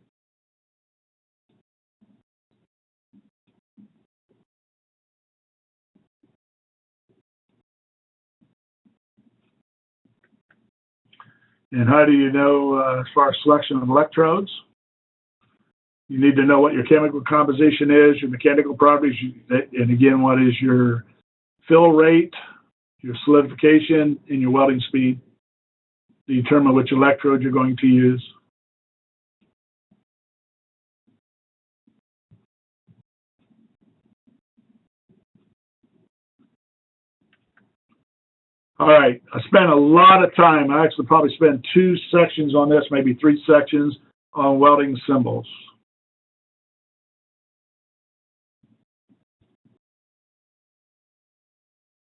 And how do you know as far as selection of electrodes? You need to know what your chemical composition is, your mechanical properties, and again, what is your fill rate, your solidification, and your welding speed to determine which electrode you're going to use. All right, I spent a lot of time. I actually probably spent 2 sections on this, maybe 3 sections on welding symbols.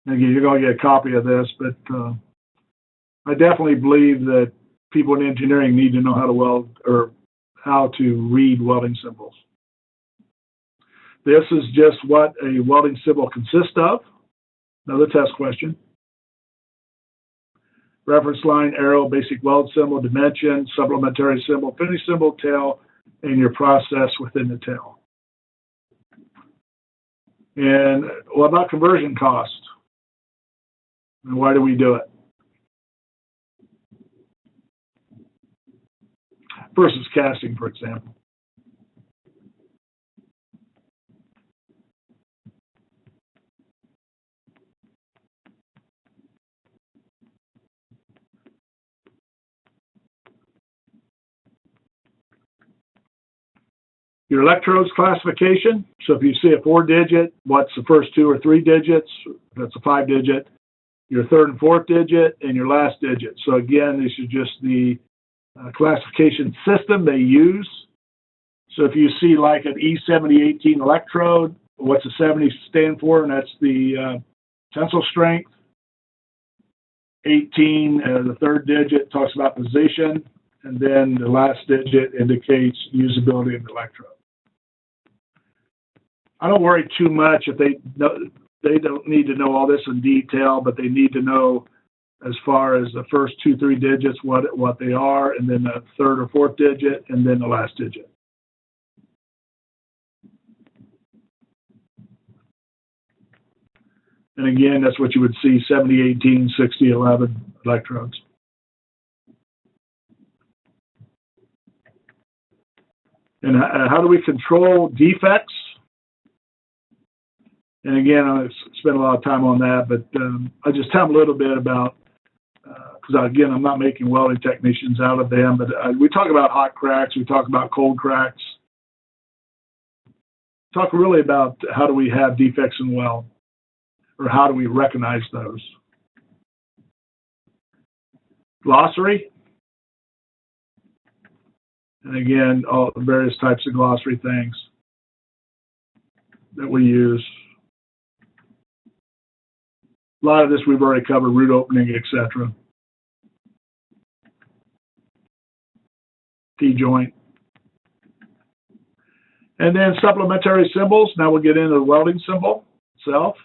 Again, you're going to get a copy of this, but I definitely believe that people in engineering need to know how to weld or how to read welding symbols. This is just what a welding symbol consists of. Another test question. Reference line, arrow, basic weld symbol, dimension, supplementary symbol, finish symbol, tail, and your process within the tail. And what about conversion cost? And why do we do it? Versus casting, for example. Your electrodes classification. So if you see a 4-digit, what's the first 2 or 3 digits? That's a 5-digit. Your 3rd and 4th digit, and your last digit. So again, this is just the classification system they use. So if you see like an E7018 electrode, what's the 70 stand for? And that's the tensile strength. 18, the 3rd digit, talks about position. And then the last digit indicates usability of the electrode. I don't worry too much if they don't need to know all this in detail, but they need to know as far as the first 2, 3 digits, what they are, and then the 3rd or 4th digit, and then the last digit. And again, that's what you would see, 70, 18, 60, 11 electrodes. And how do we control defects? And again, I spent a lot of time on that, but I'll just tell them a little bit about, because again, I'm not making welding technicians out of them, but we talk about hot cracks, we talk about cold cracks. Talk really about how do we have defects in weld, or how do we recognize those. Glossary. And again, all the various types of glossary things that we use. A lot of this we've already covered, root opening, etc. T-joint. And then supplementary symbols. Now we'll get into the welding symbol itself.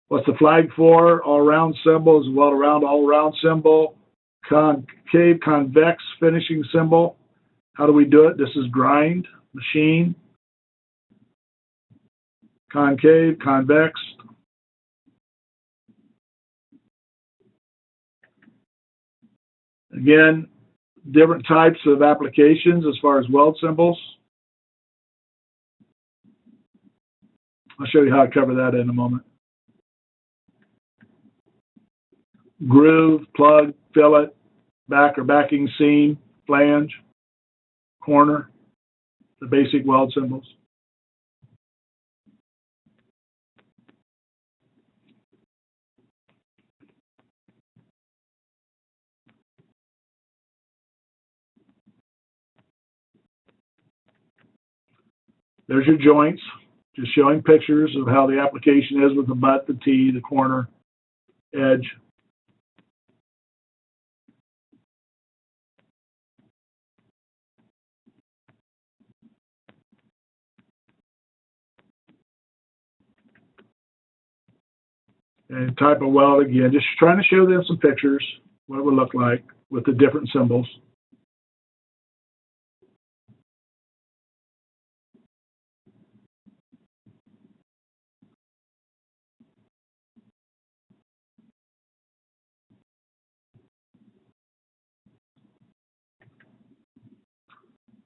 What's the flag for? All-around symbol is weld around, all-around symbol. Concave, convex finishing symbol. How do we do it? This is grind, machine. Concave, convex. Again, different types of applications as far as weld symbols. I'll show you how to cover that in a moment. Groove, plug, fillet, back or backing seam, flange, corner, the basic weld symbols. There's your joints, just showing pictures of how the application is with the butt, the T, the corner, edge. And type of weld again, just trying to show them some pictures, what it would look like with the different symbols.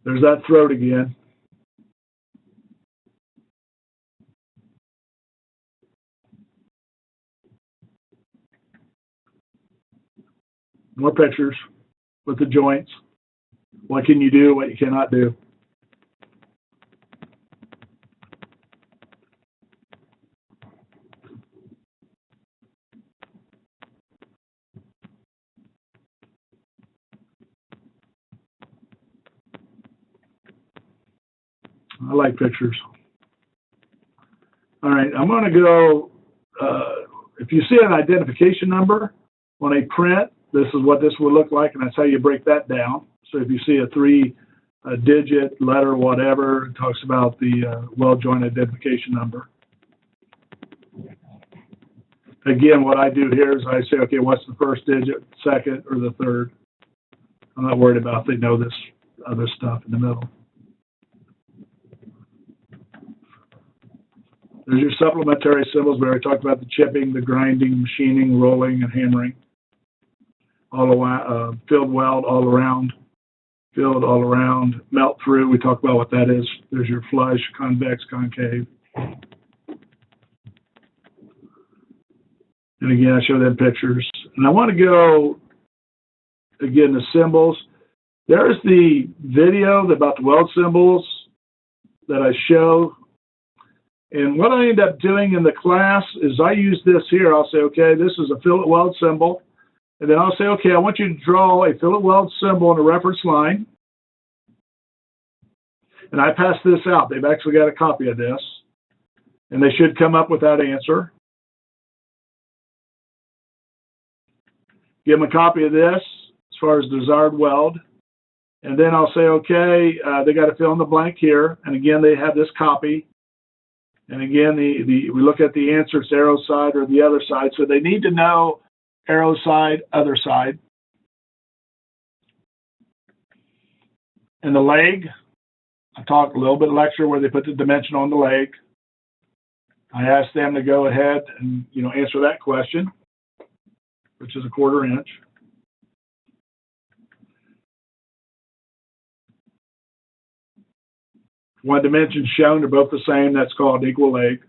There's that throat again. More pictures with the joints. What can you do, what you cannot do. I like pictures. All right, I'm going to go, if you see an identification number on a print, this is what this would look like, and that's how you break that down. So if you see a three-digit letter, whatever, it talks about the weld joint identification number. Again, what I do here is I say, okay, what's the first digit, second, or the third? I'm not worried about if they know this other stuff in the middle. There's your supplementary symbols. We already talked about the chipping, the grinding, machining, rolling, and hammering. All around, filled weld, all around, filled all around, melt through. We talked about what that is. There's your flush, convex, concave. And again, I show them pictures. And I want to go, again, the symbols. There's the video about the weld symbols that I show. And what I end up doing in the class is I use this here. I'll say, okay, this is a fillet weld symbol. And then I'll say, okay, I want you to draw a fillet weld symbol on a reference line. And I pass this out. They've actually got a copy of this. And they should come up with that answer. Give them a copy of this as far as desired weld. And then I'll say, okay, they got to fill in the blank here. And again, they have this copy. And again, we look at the answer, it's arrow side or the other side. So they need to know arrow side, other side. And the leg, I talked a little bit lecture where they put the dimension on the leg. I asked them to go ahead and answer that question, which is a 1/4 inch. One dimension shown, they're both the same. That's called equal leg.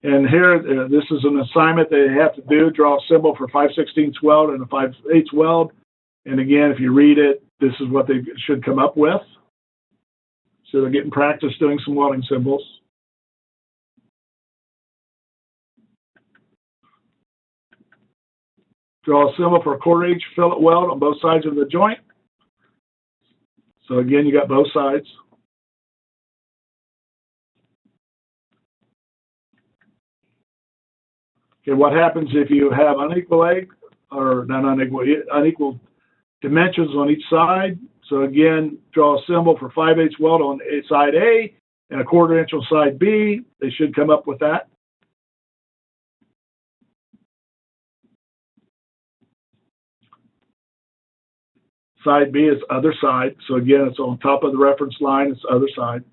And here, this is an assignment they have to do. Draw a symbol for 5/16 weld and a 5/8 weld. And again, if you read it, this is what they should come up with. So they're getting practice doing some welding symbols. Draw a symbol for a 1/4 inch fillet weld on both sides of the joint. So again, you got both sides. Okay, what happens if you have unequal leg, or not unequal dimensions on each side? So again, draw a symbol for 5/8 weld on side A and a 1/4 inch on side B. They should come up with that. Side B is other side. So again, it's on top of the reference line, it's other side.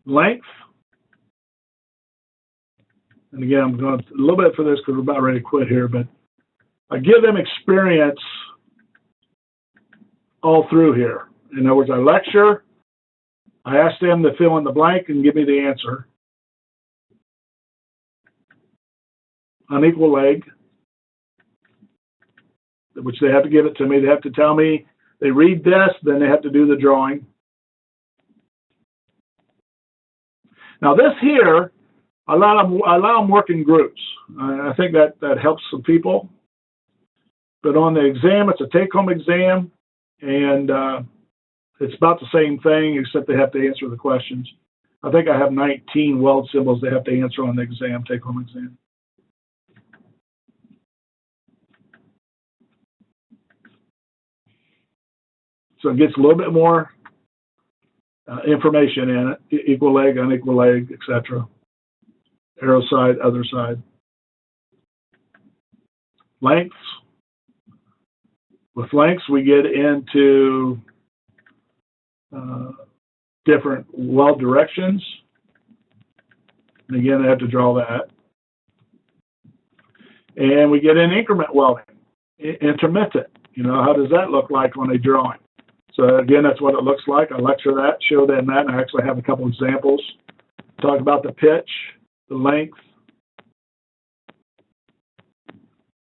Length. And again, I'm going a little bit for this because we're about ready to quit here, but I give them experience all through here. In other words, I lecture, I ask them to fill in the blank and give me the answer. Unequal leg, which they have to give it to me. They have to tell me, they read this, then they have to do the drawing. Now this here, I allow them work in groups. I think that helps some people. But on the exam, it's a take-home exam, and it's about the same thing, except they have to answer the questions. I think I have 19 weld symbols they have to answer on the exam, take-home exam. So it gets a little bit more information in it, equal leg, unequal leg, etc. Arrow side, other side. Lengths. With lengths, we get into different weld directions. And again, I have to draw that. And we get in increment welding, intermittent. You know, how does that look like on a drawing? So again, that's what it looks like. I lecture that, show them that, and I actually have a couple examples. Talk about the pitch, the length,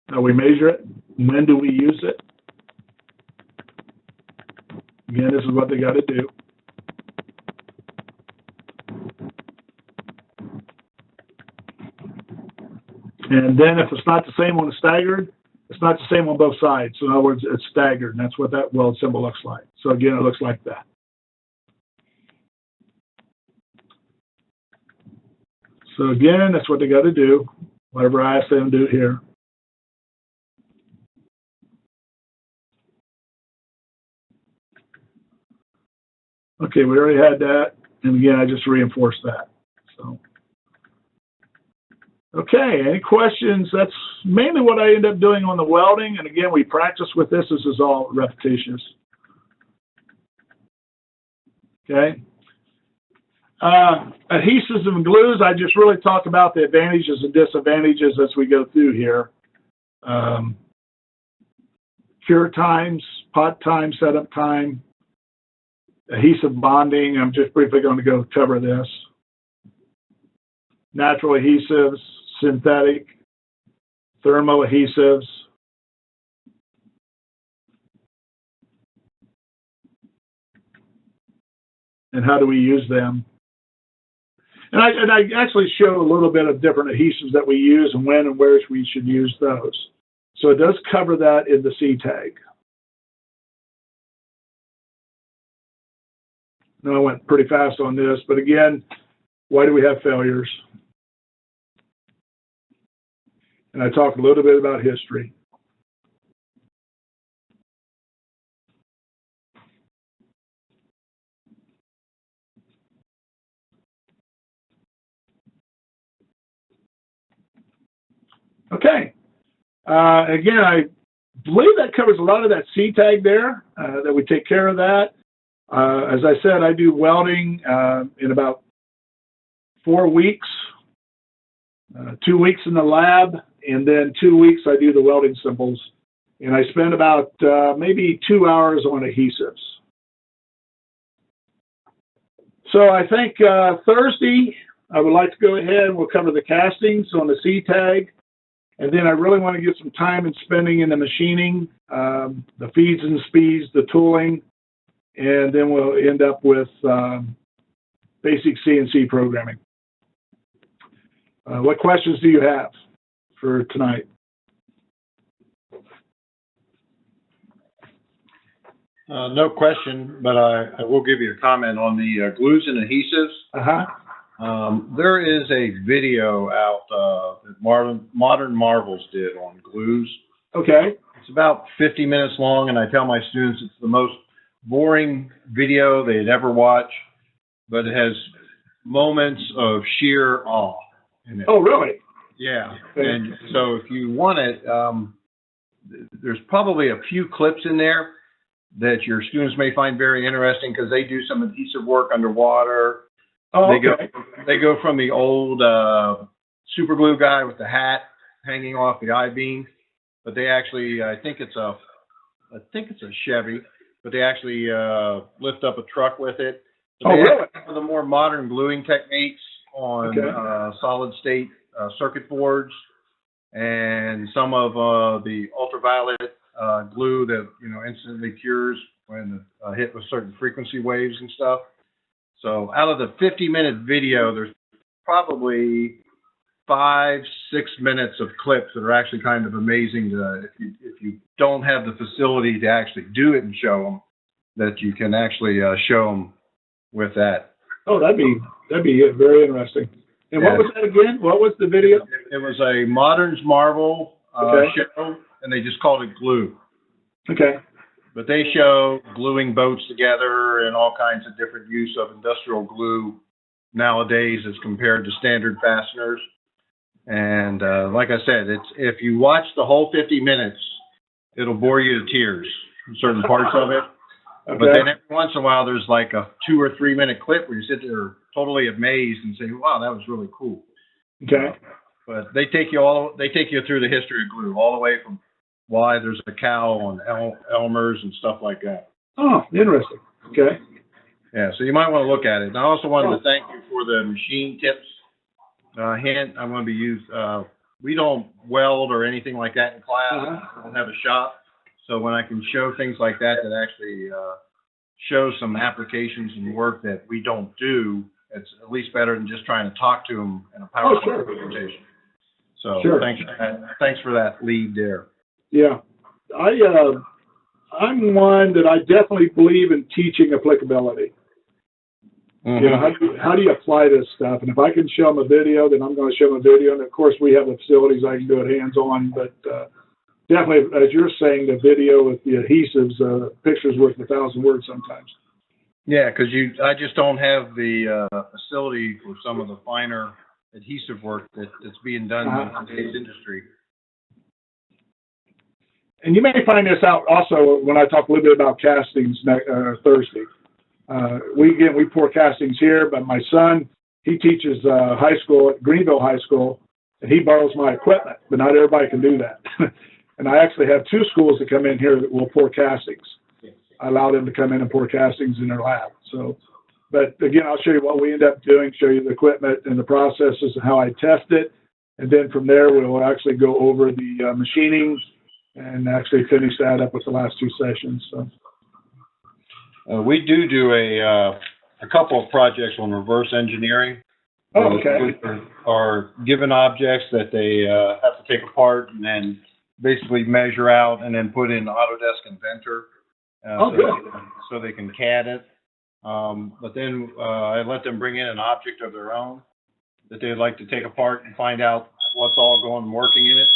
how we measure it, when do we use it. Again, this is what they got to do. And then if it's not the same on the staggered, it's not the same on both sides. So in other words, it's staggered, and that's what that weld symbol looks like. So again, it looks like that. So again, that's what they got to do, whatever I ask them to do here. Okay, we already had that, and again, I just reinforced that. So, okay, any questions? That's mainly what I end up doing on the welding, and again, we practice with this. This is all repetitious. Okay. Adhesives and glues, I just really talk about the advantages and disadvantages as we go through here. Cure times, pot time, setup time, adhesive bonding, I'm just briefly going to go cover this. Natural adhesives, synthetic, thermal adhesives. And how do we use them? And I actually show a little bit of different adhesives that we use and when and where we should use those. So it does cover that in the CTAG. Now I went pretty fast on this, but again, why do we have failures? And I talked a little bit about history. Okay. Again, I believe that covers a lot of that CTAG there, that we take care of that. As I said, I do welding in about 4 weeks, 2 weeks in the lab, and then 2 weeks I do the welding symbols. And I spend about maybe 2 hours on adhesives. So I think Thursday, I would like to go ahead and we'll cover the castings on the CTAG. And then I really want to get some time and spending in the machining, the feeds and speeds, the tooling, and then we'll end up with basic CNC programming. What questions do you have for tonight? No question, but I will give you a comment on the glues and adhesives. There is a video out that Modern Marvels did on glues. Okay. It's about 50 minutes long, and I tell my students it's the most boring video they'd ever watch, but it has moments of sheer awe in it. Oh, really? Yeah. And so if you want it, there's probably a few clips in there that your students may find very interesting because they do some adhesive work underwater. Oh, okay. They go from the old super glue guy with the hat hanging off the I-beam, but they actually, I think it's a Chevy, but they actually lift up a truck with it. So oh, really? Some of the more modern gluing techniques on solid state circuit boards, and some of the ultraviolet glue that instantly cures when hit with certain frequency waves and stuff. So out of the 50-minute video, there's probably 5-6 minutes of clips that are actually kind of amazing. If you don't have the facility to actually do it and show them, that you can actually show them with that. Oh, that'd be That'd be very interesting. And what was that again? What was the video? It was a Modern's Marvel Okay. show, and they just called it Glue. Okay. But they show gluing boats together and all kinds of different use of industrial glue nowadays as compared to standard fasteners. And like I said, if you watch the whole 50 minutes, it'll bore you to tears in certain parts of it. Okay. But then every once in a while, there's like a 2 or 3 minute clip where you sit there totally amazed and say, "Wow, that was really cool." Okay. But they take you through the history of glue, all the way from why there's a cow on Elmer's and stuff like that. Oh, interesting. Okay. Yeah, so you might want to look at it. And I also wanted to thank you for the machine tips. I'm going to be used. We don't weld or anything like that in class. I don't have a shop. So when I can show things like that actually show some applications and work that we don't do, it's at least better than just trying to talk to them in a PowerPoint presentation. So thanks for that lead there. Yeah. I'm one that I definitely believe in teaching applicability. Mm-hmm. You know, how do you apply this stuff? And if I can show them a video, then I'm going to show them a video. And of course, we have the facilities I can do it hands-on. But definitely, as you're saying, the video with the adhesives, pictures worth 1,000 words sometimes. Yeah, because I just don't have the facility for some of the finer adhesive work that's being done in today's industry. And you may find this out also when I talk a little bit about castings Thursday. We pour castings here, but my son, he teaches high school at Greenville High School, and he borrows my equipment, but not everybody can do that. And I actually have 2 schools that come in here that will pour castings. I allow them to come in and pour castings in their lab. So, but again, I'll show you what we end up doing, show you the equipment and the processes and how I test it. And then from there, we'll actually go over the machining and actually finish that up with the last 2 sessions. So. We do a couple of projects on reverse engineering. Oh, okay. Are given objects that they have to take apart and then basically measure out and then put in Autodesk Inventor so they can CAD it. But then I let them bring in an object of their own that they'd like to take apart and find out what's all going working in it.